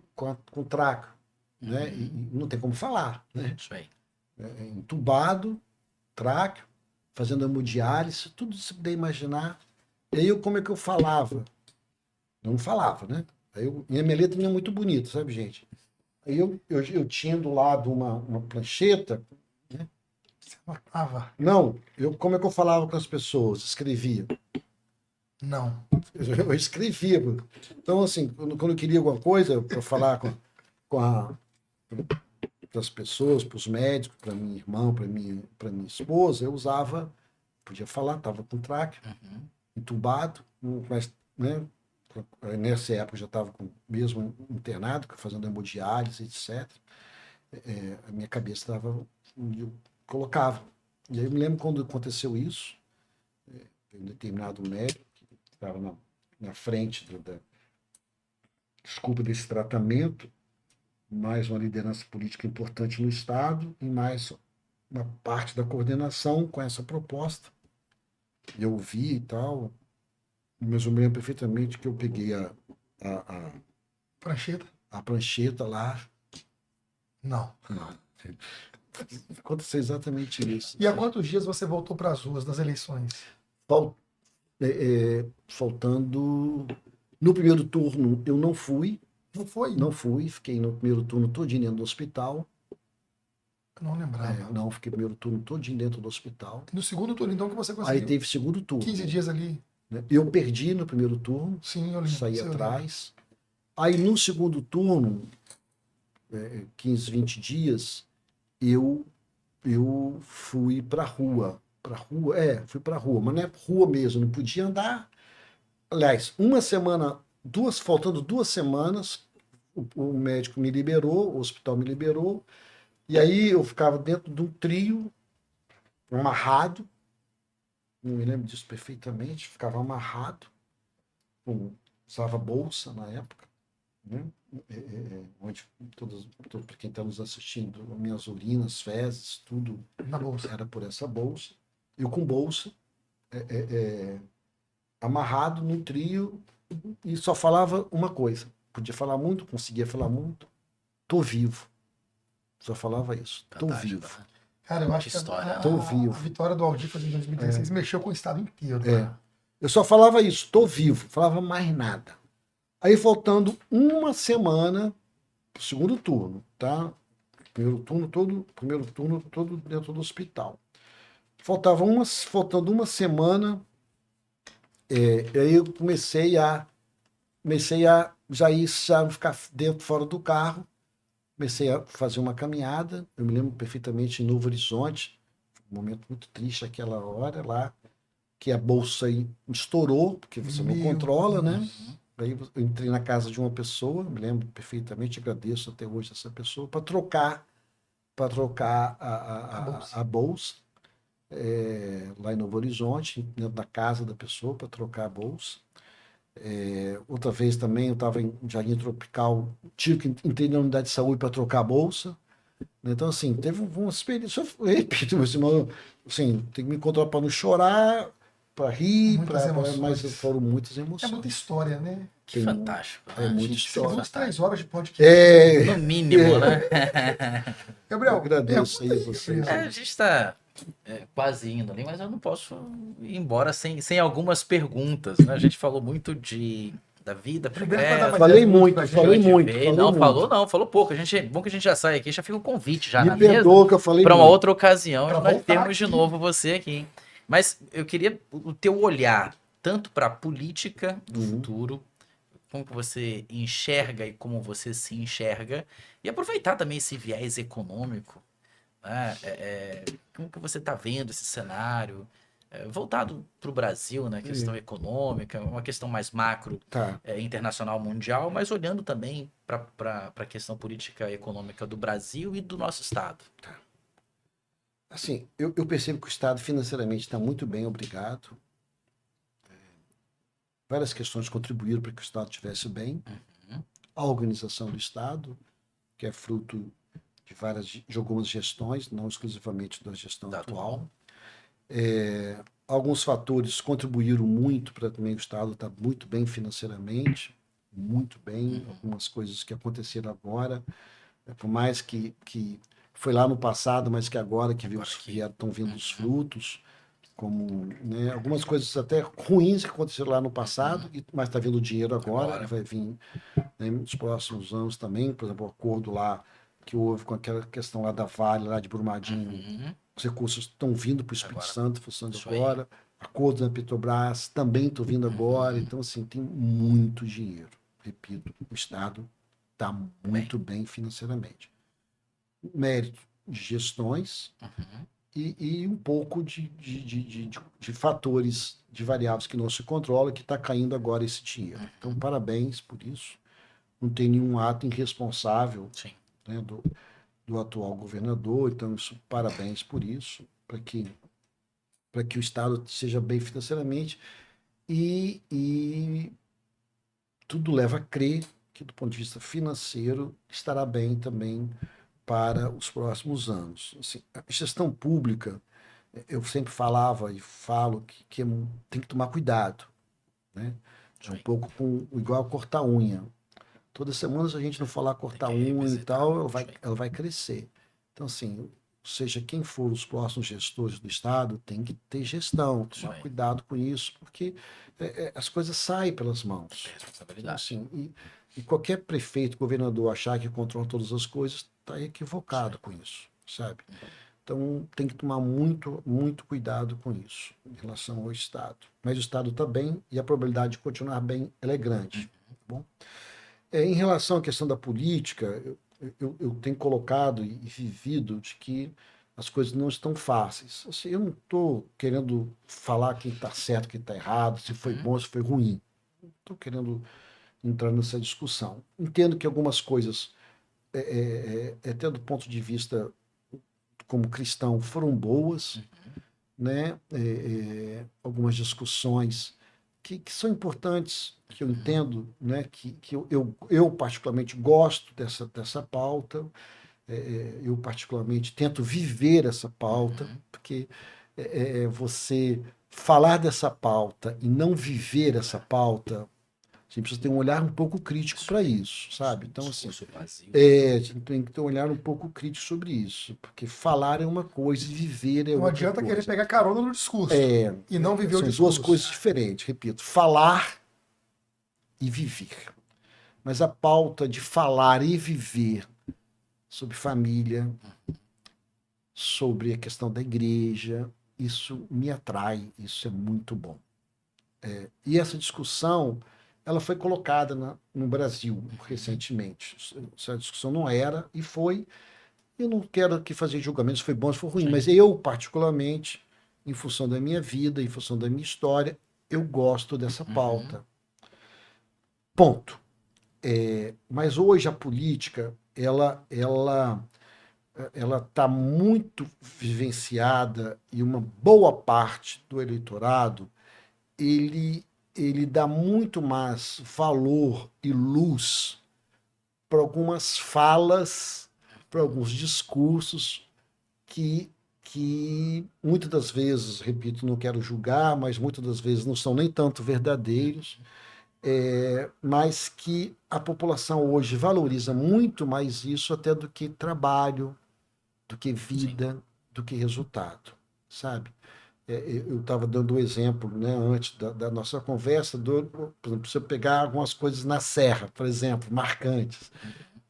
traca, né, e não tem como falar, né, Isso aí. entubado, tráqueo, fazendo hemodiálise, tudo isso que você puder imaginar. E aí como é que eu falava? Eu não falava, né? E a minha letra não é muito bonita, sabe, gente? Aí eu tinha do lado uma prancheta, né? Você notava? Não, como é que eu falava com as pessoas? Escrevia. Não. Eu escrevia. Então, assim, quando eu queria alguma coisa para falar para as pessoas, para os médicos, para minha irmã, para minha esposa, eu usava, podia falar, estava com traque, entubado, mas, né, nessa época eu já estava mesmo internado, fazendo hemodiálise, etc. A minha cabeça estava, eu colocava. E aí eu me lembro quando aconteceu isso, um determinado médico que estava na frente da desculpa desse tratamento, mais uma liderança política importante no Estado e mais uma parte da coordenação com essa proposta. Eu vi e tal, mas eu me lembro perfeitamente que eu peguei a, Prancheta? a prancheta lá. Não. Não. Aconteceu exatamente isso. E há quantos dias você voltou para as ruas das eleições? Fal- Faltando. No primeiro turno, eu não fui. Não foi? Não fui. Fiquei no primeiro turno todinho dentro do hospital. Eu não lembrava. Não, fiquei no primeiro turno todinho dentro do hospital. No segundo turno, então, que você Aí conseguiu teve segundo turno. 15 dias ali. Né? Eu perdi no primeiro turno, Sim, eu lembro. saí Isso eu lembro. atrás. Aí no segundo turno, 15, 20 dias, eu fui para rua. Fui para rua, mas não é rua mesmo, não podia andar. Aliás, uma semana, faltando 2 semanas, o médico me liberou, o hospital me liberou, e aí eu ficava dentro de um trio, amarrado, não me lembro disso perfeitamente, ficava amarrado, usava bolsa na época, né? onde para quem está nos assistindo, minhas urinas, fezes, tudo Na bolsa. era por essa bolsa. Eu com bolsa, amarrado no trio, e só falava uma coisa. Podia falar muito, conseguia falar muito. Tô vivo. Só falava isso. Tô Fantástico, vivo. né? Cara, eu acho Que que história, Tô a vivo. vitória do Aldifas em 2016 mexeu com o estado inteiro. Eu só falava isso, tô vivo. Falava mais nada. Aí faltando uma semana pro segundo turno, tá? Primeiro turno todo dentro do hospital. Faltando uma semana, aí eu comecei a já ficar dentro, fora do carro, comecei a fazer uma caminhada. Eu me lembro perfeitamente em Novo Horizonte, um momento muito triste aquela hora lá, que a bolsa aí estourou, porque você não Meu controla, né? Uhum. Aí eu entrei na casa de uma pessoa, me lembro perfeitamente, agradeço até hoje essa pessoa, para trocar a bolsa, lá em Novo Horizonte, dentro da casa da pessoa, para trocar a bolsa. Outra vez também eu estava em Jardim Tropical, tive que entrei na unidade de saúde para trocar a bolsa. Então, assim, teve uma experiência. Eu repito, meu irmão, assim, tem que me controlar para não chorar, para rir, Muitas mas emoções. foram muitas É muita emoções. história, né? Que fantástico, É né, muita gente? Que Segundos, história. 3 fantástico. horas de podcast. É, No mínimo, né? eu Gabriel, agradeço pergunta aí aí, vocês. A Gabriel. gente está quase indo ali, mas eu não posso ir embora sem algumas perguntas, né? A gente falou muito da vida Gilberto vai dar mais pregressa, 10 Falei minutos pra muito, de gente. falei onde muito, veio. falei Não, falou muito. não, falou pouco. Bom que a gente já sai aqui, já fica o convite já Me na mesa perdoa que eu falei para uma muito. outra ocasião Pra de nós voltar termos de aqui. novo você aqui. Mas eu queria o teu olhar tanto para a política do Uhum. futuro, como que você enxerga e como você se enxerga, e aproveitar também esse viés econômico, né? Como que você está vendo esse cenário voltado para o Brasil, né? Questão econômica, uma questão mais macro, Tá. internacional, mundial, mas olhando também para a questão política e econômica do Brasil e do nosso estado. Assim, eu percebo que o Estado financeiramente está muito bem, obrigado. Várias questões contribuíram para que o Estado estivesse bem. Uhum. A organização do Estado, que é fruto de algumas gestões, não exclusivamente da gestão Da atual. Alguns fatores contribuíram muito para também o Estado estar muito bem financeiramente, muito bem. Algumas coisas que aconteceram agora, por mais que foi lá no passado, mas que agora que estão vindo os frutos, como, né, algumas coisas até ruins que aconteceram lá no passado, mas está vindo dinheiro agora, e vai vir, né, nos próximos anos também. Por exemplo, o acordo lá que houve com aquela questão lá da Vale, lá de Brumadinho, Uhum. os recursos estão vindo para o Espírito Agora, Santo, funcionando isso aí. agora. Acordos da Petrobras também estão vindo agora. Então, assim, tem muito dinheiro. Repito, o Estado está muito bem financeiramente. Mérito de gestões e um pouco de fatores, de variáveis que não se controlam, que está caindo agora esse dinheiro. Então, parabéns por isso. Não tem nenhum ato irresponsável, Sim. né, do atual governador. Então, parabéns por isso, para que o Estado seja bem financeiramente e tudo leva a crer que, do ponto de vista financeiro, estará bem também para os próximos anos. Assim, a gestão pública, eu sempre falava e falo que tem que tomar cuidado, né? É um pouco igual cortar unha. Toda semana, se a gente não falar cortar que unha e revisitar. tal, ela vai crescer. Então, assim, seja quem for os próximos gestores do Estado, tem que ter gestão, tomar cuidado com isso, porque as coisas saem pelas mãos. Então, assim, e qualquer prefeito, governador achar que controla todas as coisas, está equivocado com isso, sabe? Então, tem que tomar muito, muito cuidado com isso, em relação ao Estado. Mas o Estado está bem e a probabilidade de continuar bem ela é grande. Tá bom? Em relação à questão da política, eu tenho colocado e vivido de que as coisas não estão fáceis. Assim, eu não estou querendo falar quem está certo, quem está errado, se foi bom, se foi ruim. Não estou querendo entrar nessa discussão. Entendo que algumas coisas, até do ponto de vista como cristão, foram boas, né? Algumas discussões que são importantes, que eu entendo, né, que eu particularmente gosto dessa pauta, eu particularmente tento viver essa pauta, porque você falar dessa pauta e não viver essa pauta, a gente precisa ter um olhar um pouco crítico para isso, sabe? Então, assim, Discurso vazio. a gente tem que ter um olhar um pouco crítico sobre isso, porque falar é uma coisa e viver é Não outra adianta querer coisa. pegar carona no discurso e não viver o São discurso. duas coisas diferentes, repito, falar e viver. Mas a pauta de falar e viver sobre família, sobre a questão da igreja, isso me atrai, isso é muito bom. E essa discussão, ela foi colocada no Brasil recentemente. Essa discussão não era e foi. Eu não quero aqui fazer julgamentos se foi bom, se foi ruim, mas eu, particularmente, em função da minha vida, em função da minha história, eu gosto dessa pauta. Ponto. Mas hoje a política, ela está muito vivenciada e uma boa parte do eleitorado ele, ele dá muito mais valor e luz para algumas falas, para alguns discursos que muitas das vezes, repito, não quero julgar, mas muitas das vezes não são nem tanto verdadeiros, mas que a população hoje valoriza muito mais isso até do que trabalho, do que vida, do que resultado, sabe? Eu estava dando um exemplo, né, antes da nossa conversa, por exemplo, se eu pegar algumas coisas na Serra, por exemplo, marcantes,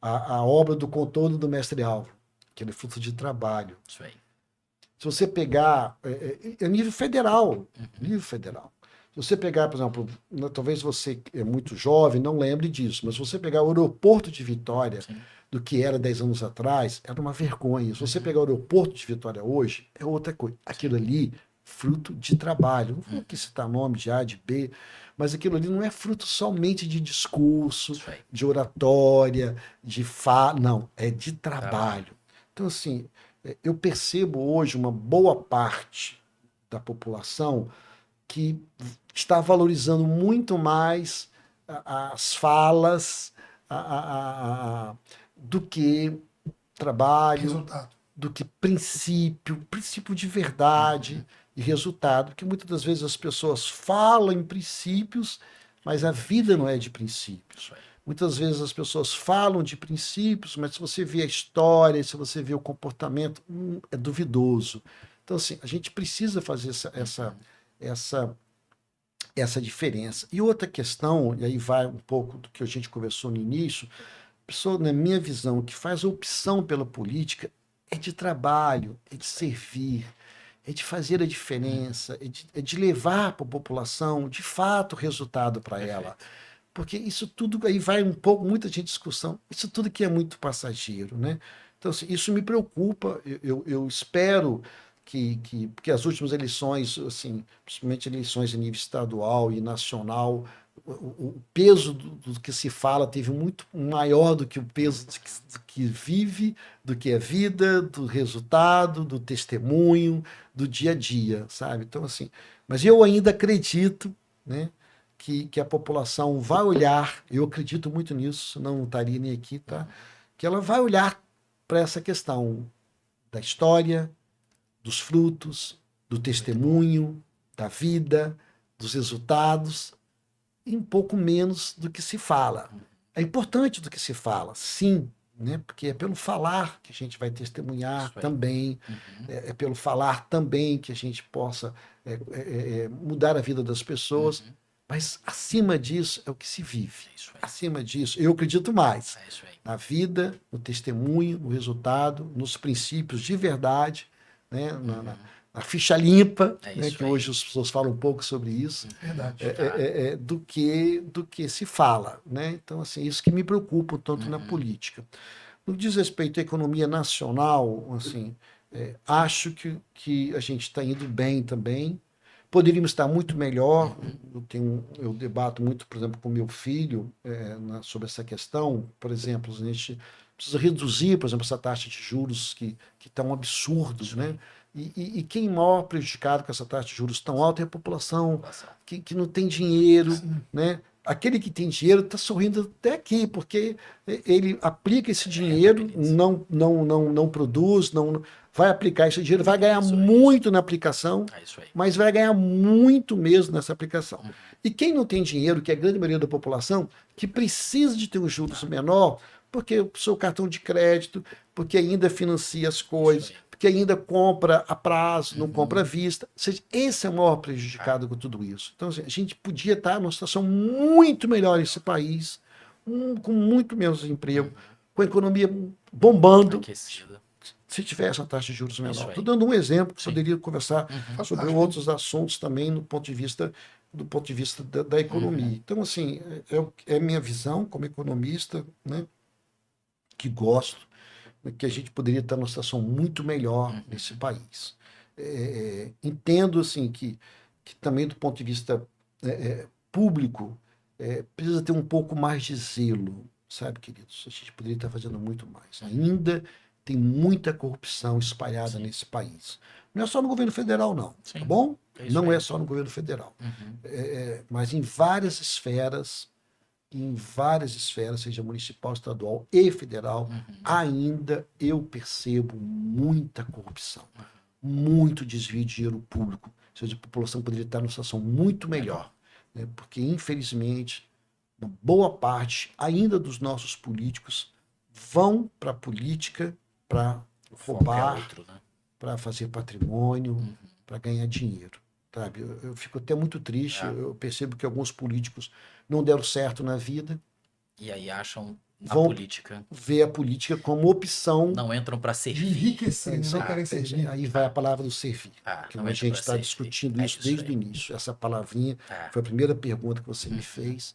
a obra do Contorno do Mestre Álvaro, aquele fruto de trabalho. Isso aí. Se você pegar, nível federal, nível federal. Se você pegar, por exemplo, talvez você é muito jovem, não lembre disso, mas se você pegar o aeroporto de Vitória, do que era 10 anos atrás, era uma vergonha. Se você pegar o aeroporto de Vitória hoje, é outra coisa. Aquilo ali, fruto de trabalho. Não vou aqui citar nome de A, de B, mas aquilo ali não é fruto somente de discurso, de oratória, de fala. Não, é de trabalho. Então, assim, eu percebo hoje uma boa parte da população que está valorizando muito mais as falas do que trabalho, Resultado. do que princípio de verdade e resultado, porque muitas das vezes as pessoas falam em princípios, mas a vida não é de princípios. Muitas vezes as pessoas falam de princípios, mas se você vê a história, se você vê o comportamento, é duvidoso. Então, assim, a gente precisa fazer essa diferença. E outra questão, e aí vai um pouco do que a gente conversou no início, a pessoa, na minha visão, que faz a opção pela política é de trabalho, é de servir, é de fazer a diferença, é de levar para a população, de fato, resultado para ela. Porque isso tudo aí vai um pouco, muita gente discussão, isso tudo que é muito passageiro, né? Então, assim, isso me preocupa, eu espero porque as últimas eleições, assim, principalmente eleições a nível estadual e nacional, o peso do que se fala teve muito maior do que o peso do que vive, do que é vida, do resultado, do testemunho, do dia a dia, sabe? Então, assim, mas eu ainda acredito, né, que a população vai olhar, eu acredito muito nisso, não estaria nem aqui, tá? Que ela vai olhar para essa questão da história, dos frutos, do testemunho, da vida, dos resultados, e um pouco menos do que se fala. É importante do que se fala, sim, né? Porque é pelo falar que a gente vai testemunhar também, é pelo falar também que a gente possa mudar a vida das pessoas. Mas acima disso é o que se vive. Acima disso, eu acredito mais na vida, no testemunho, no resultado, nos princípios de verdade, né? Na ficha limpa, né? Que hoje as pessoas falam um pouco sobre isso, Verdade. do que se fala. Né? Então, assim, isso que me preocupa tanto na política. No que diz respeito à economia nacional, assim, acho que a gente está indo bem também. Poderíamos estar muito melhor. Eu debato muito, por exemplo, com meu filho sobre essa questão. Por exemplo, a gente precisa reduzir, por exemplo, essa taxa de juros que está um absurdo, né? E quem maior prejudicado com essa taxa de juros tão alta é a população que não tem dinheiro, né? Aquele que tem dinheiro está sorrindo até aqui, porque ele aplica esse dinheiro, não produz, não vai aplicar esse dinheiro, vai ganhar muito na aplicação, mas vai ganhar muito mesmo nessa aplicação. E quem não tem dinheiro, que é a grande maioria da população, que precisa de ter um juros menor, porque o seu cartão de crédito, porque ainda financia as coisas, porque ainda compra a prazo, não compra à vista. Ou seja, esse é o maior prejudicado com tudo isso. Então, assim, a gente podia estar numa situação muito melhor nesse país, com muito menos emprego, com a economia bombando, se tivesse uma taxa de juros menor. Estou dando um exemplo, poderia conversar sobre outros assuntos também do ponto de vista da economia. Então, assim, é minha visão como economista, né, que gosto, que a gente poderia estar numa situação muito melhor nesse país. Entendo assim que também do ponto de vista público precisa ter um pouco mais de zelo, sabe, queridos? A gente poderia estar fazendo muito mais. Ainda tem muita corrupção espalhada nesse país. Não é só no governo federal, não, tá bom? Não é só no governo federal. Mas em várias esferas, seja municipal, estadual e federal, ainda eu percebo muita corrupção, muito desvio de dinheiro público. Ou seja, a população poderia estar numa situação muito melhor, né? Porque, infelizmente, uma boa parte ainda dos nossos políticos vão para a política para roubar, para fazer patrimônio, para ganhar dinheiro. Sabe? Eu fico até muito triste, eu percebo que alguns políticos não deram certo na vida. E aí acham ver a política como opção. Não entram para servir. De enriquecer, não querem servir. Aí vai a palavra do servir. Que a gente está discutindo isso desde o início. Essa palavrinha foi a primeira pergunta que você me fez.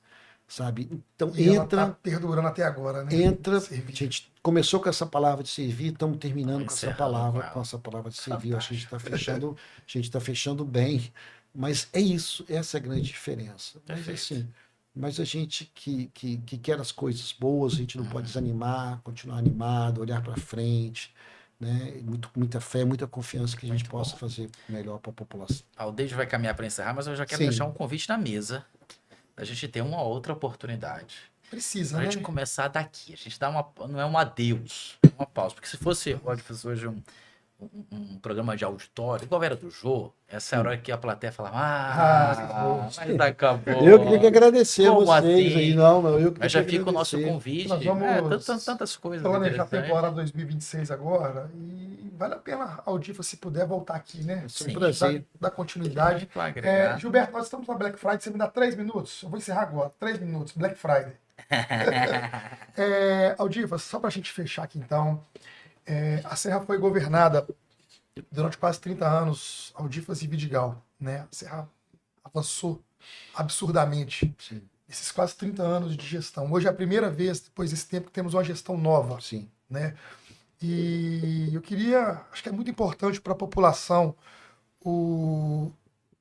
Sabe? Então entra. Ela tá perdurando até agora, né? Entra. A gente começou com essa palavra de servir, estamos terminando com essa palavra de servir. Acho que a gente está fechando bem. Mas é isso, essa é a grande diferença. Mas assim, mas a gente que quer as coisas boas, a gente não pode desanimar, continuar animado, olhar para frente, né? Muita fé, muita confiança que a gente possa fazer melhor para a população. O David vai caminhar para encerrar, mas eu já quero deixar um convite na mesa. A gente ter uma outra oportunidade. Precisa, né? A gente começar daqui. A gente dá não é um adeus, é uma pausa. Porque se fosse, pode fazer hoje um programa de auditório, igual era do Jô, essa é a hora que a plateia falava, mas acabou. Eu queria que agradecer a vocês aí, mas já fica o nosso convite. Nós vamos tantas coisas. Planejar a temporada 2026 agora e vale a pena a Audifa, se puder, voltar aqui, né? Sim, prazer. Dar continuidade. Gilberto, nós estamos na Black Friday, você me dá 3 minutos? Eu vou encerrar agora, 3 minutos, Black Friday. Audifa, só para a gente fechar aqui então, a Serra foi governada durante quase 30 anos, Audifas e Vidigal, né? A Serra avançou absurdamente. Sim. Esses quase 30 anos de gestão. Hoje é a primeira vez, depois desse tempo, que temos uma gestão nova. Sim. Né? E eu queria, acho que é muito importante para a população, o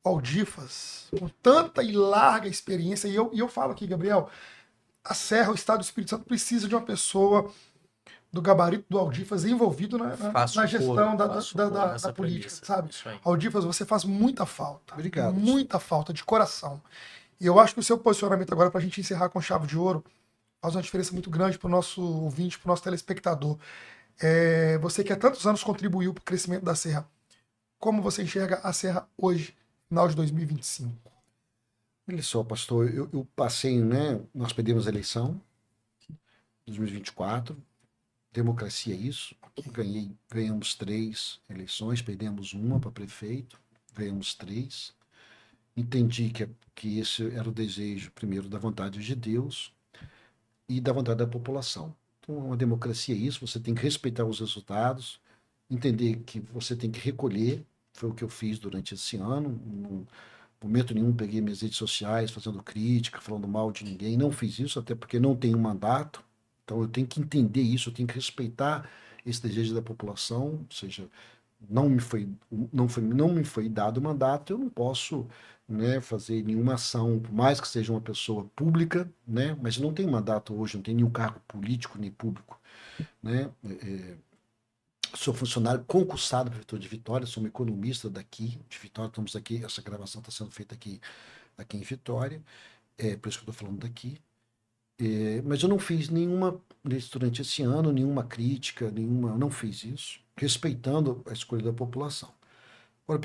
Audifas, com tanta e larga experiência, e eu falo aqui, Gabriel, a Serra, o Estado do Espírito Santo, precisa de uma pessoa do gabarito do Audifas envolvido na gestão da política, sabe? Audifas, você faz muita falta. Obrigado. Muita falta, de coração. E eu acho que o seu posicionamento agora, para a gente encerrar com chave de ouro, faz uma diferença muito grande para o nosso ouvinte, para o nosso telespectador. Você que há tantos anos contribuiu para o crescimento da Serra, como você enxerga a Serra hoje, final de 2025? Olha só, pastor, eu passei, né? Nós perdemos a eleição, 2024. Democracia é isso. Ganhamos 3 eleições, perdemos uma para prefeito, ganhamos 3. Entendi que esse era o desejo, primeiro, da vontade de Deus e da vontade da população. Então, uma democracia é isso, você tem que respeitar os resultados, entender que você tem que recolher, foi o que eu fiz durante esse ano, em momento nenhum peguei minhas redes sociais fazendo crítica, falando mal de ninguém, não fiz isso, até porque não tenho mandato. Então eu tenho que entender isso, eu tenho que respeitar esse desejo da população, ou seja, não me foi dado o mandato, eu não posso, né, fazer nenhuma ação, por mais que seja uma pessoa pública, né, mas não tenho mandato hoje, não tenho nenhum cargo político nem público, né, Sou funcionário concursado da Prefeitura de Vitória, sou um economista daqui, de Vitória, estamos aqui, essa gravação está sendo feita aqui em Vitória, por isso que eu estou falando daqui. Mas eu não fiz nenhuma, durante esse ano, nenhuma crítica, não fiz isso, respeitando a escolha da população. Agora,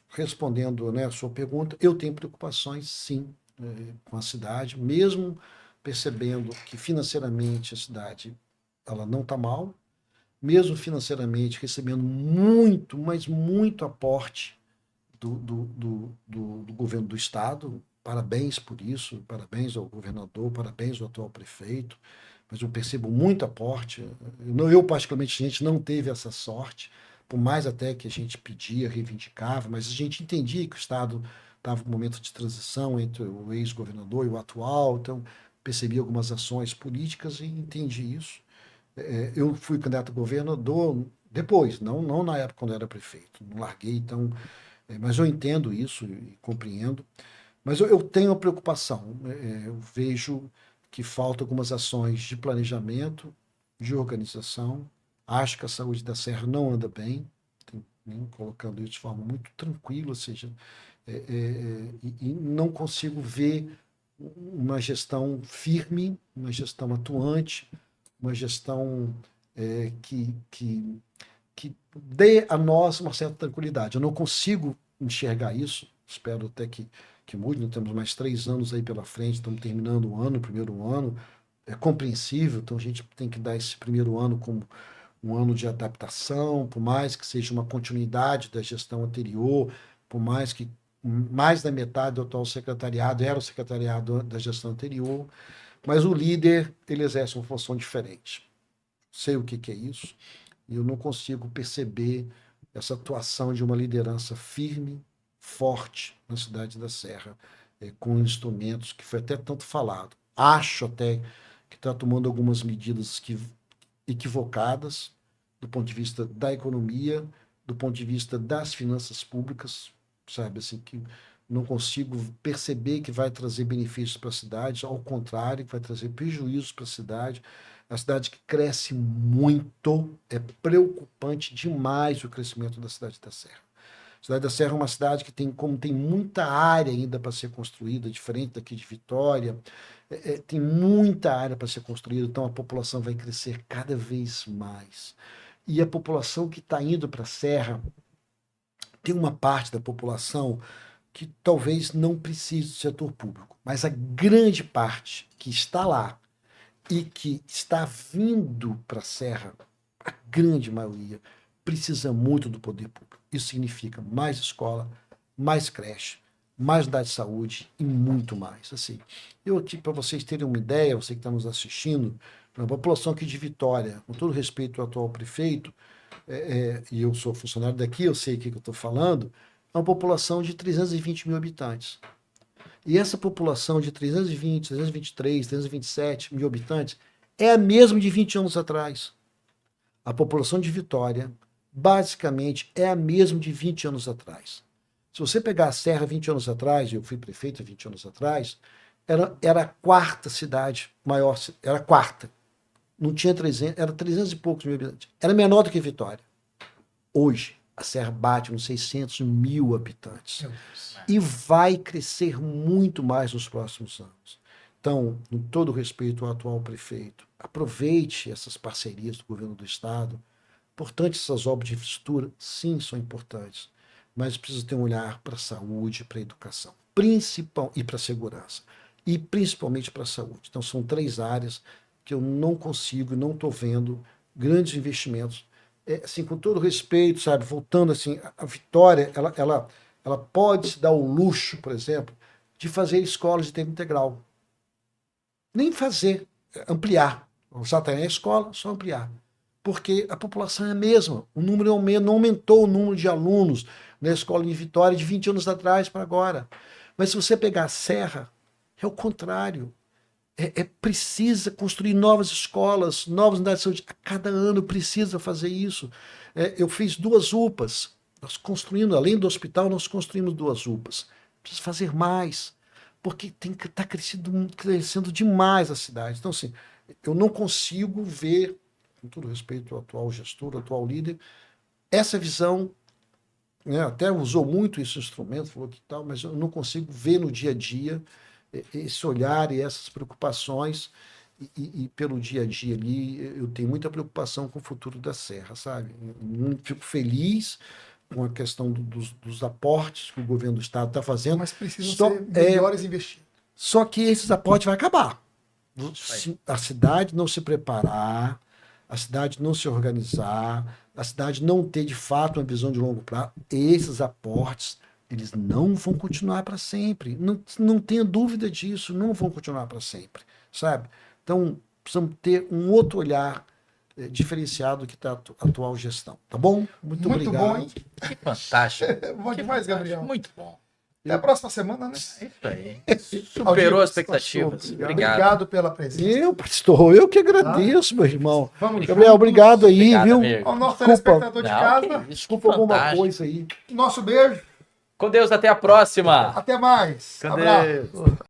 respondendo, né, a sua pergunta, eu tenho preocupações, sim, com a cidade, mesmo percebendo que financeiramente a cidade ela não está mal, mesmo financeiramente recebendo muito, mas muito aporte do governo do estado. Parabéns por isso, parabéns ao governador, parabéns ao atual prefeito, mas eu percebo muito aporte. Eu particularmente, a gente não teve essa sorte, por mais até que a gente pedia, reivindicava, mas a gente entendia que o estado estava em um momento de transição entre o ex-governador e o atual, então percebi algumas ações políticas e entendi isso. Eu fui candidato a governador depois, não na época quando eu era prefeito, não larguei, então, mas eu entendo isso e compreendo. Mas eu tenho a preocupação, eu vejo que faltam algumas ações de planejamento, de organização. Acho que a saúde da Serra não anda bem, colocando isso de forma muito tranquila, ou seja, e não consigo ver uma gestão firme, uma gestão atuante, uma gestão que dê a nós uma certa tranquilidade. Eu não consigo enxergar isso, espero até que mude, nós temos mais 3 anos aí pela frente, estamos terminando o primeiro ano, é compreensível, então a gente tem que dar esse primeiro ano como um ano de adaptação, por mais que seja uma continuidade da gestão anterior, por mais que mais da metade do atual secretariado era o secretariado da gestão anterior, mas o líder, ele exerce uma função diferente. Sei o que é isso, e eu não consigo perceber essa atuação de uma liderança firme, forte na cidade da Serra, com instrumentos que foi até tanto falado. Acho até que está tomando algumas medidas equivocadas do ponto de vista da economia, do ponto de vista das finanças públicas, sabe, assim, que não consigo perceber que vai trazer benefícios para a cidade, ao contrário, que vai trazer prejuízos para a cidade. A cidade que cresce muito, é preocupante demais o crescimento da cidade da Serra. A cidade da Serra é uma cidade que tem muita área ainda para ser construída, diferente daqui de Vitória, tem muita área para ser construída, então a população vai crescer cada vez mais. E a população que está indo para a Serra, tem uma parte da população que talvez não precise do setor público, mas a grande parte que está lá e que está vindo para a Serra, a grande maioria, precisa muito do poder público. Isso significa mais escola, mais creche, mais unidade de saúde e muito mais. Assim, eu aqui, para vocês terem uma ideia, você que está nos assistindo, a população aqui de Vitória, com todo respeito ao atual prefeito, e eu sou funcionário daqui, eu sei o que eu estou falando, é uma população de 320 mil habitantes. E essa população de 320, 323, 327 mil habitantes é a mesma de 20 anos atrás. A população de Vitória, basicamente, é a mesma de 20 anos atrás. Se você pegar a Serra 20 anos atrás, eu fui prefeito 20 anos atrás, era a quarta cidade maior, era a quarta. Não tinha 300, era 300 e poucos mil habitantes. Era menor do que Vitória. Hoje, a Serra bate uns 600 mil habitantes. E vai crescer muito mais nos próximos anos. Então, com todo respeito ao atual prefeito, aproveite essas parcerias do governo do Estado. Importantes essas obras de infraestrutura? Sim, são importantes. Mas precisa ter um olhar para a saúde, para a educação, e para a segurança. E principalmente para a saúde. Então, são 3 áreas que eu não consigo, não estou vendo grandes investimentos. Assim, com todo respeito, sabe, voltando assim, a Vitória, ela pode se dar o luxo, por exemplo, de fazer escolas de tempo integral. Nem fazer, ampliar. Já tem a escola, só ampliar. Porque a população é a mesma. O número não aumentou o número de alunos na escola em Vitória de 20 anos atrás para agora. Mas se você pegar a Serra, é o contrário. Precisa construir novas escolas, novas unidades de saúde. A cada ano precisa fazer isso. Eu fiz 2 UPAs. Nós construindo, além do hospital, nós construímos 2 UPAs. Precisa fazer mais, porque está crescendo demais a cidade. Então, assim, eu não consigo ver, com todo respeito ao atual gestor, ao atual líder, essa visão, né, até usou muito esse instrumento, falou que tal, mas eu não consigo ver no dia a dia esse olhar e essas preocupações, e pelo dia a dia ali, eu tenho muita preocupação com o futuro da Serra, sabe? Eu fico feliz com a questão dos aportes que o governo do estado está fazendo, Mas precisam Só- ser melhores investidos. só que esses aportes vão acabar. Se a cidade não se preparar, a cidade não se organizar, a cidade não ter de fato uma visão de longo prazo, esses aportes, eles não vão continuar para sempre. Não tenha dúvida disso, não vão continuar para sempre, sabe? Então, precisamos ter um outro olhar diferenciado que está a atual gestão. Tá bom? Muito Muito obrigado. bom, hein? Que fantástico. Bom Que demais, fantástico. Gabriel. Muito bom. Até a próxima semana, né? É isso aí. Superou as expectativas. Obrigado. Obrigado pela presença. Pastor, eu que agradeço, meu irmão. Vamos Gabriel, juntos. obrigado aí, Obrigado, viu? amigo. Ao nosso Desculpa. telespectador de Não, casa, que isso, que Desculpa alguma fantástico. coisa aí. nosso beijo. Com Deus, até a próxima. Até mais. Com Abraço. Deus.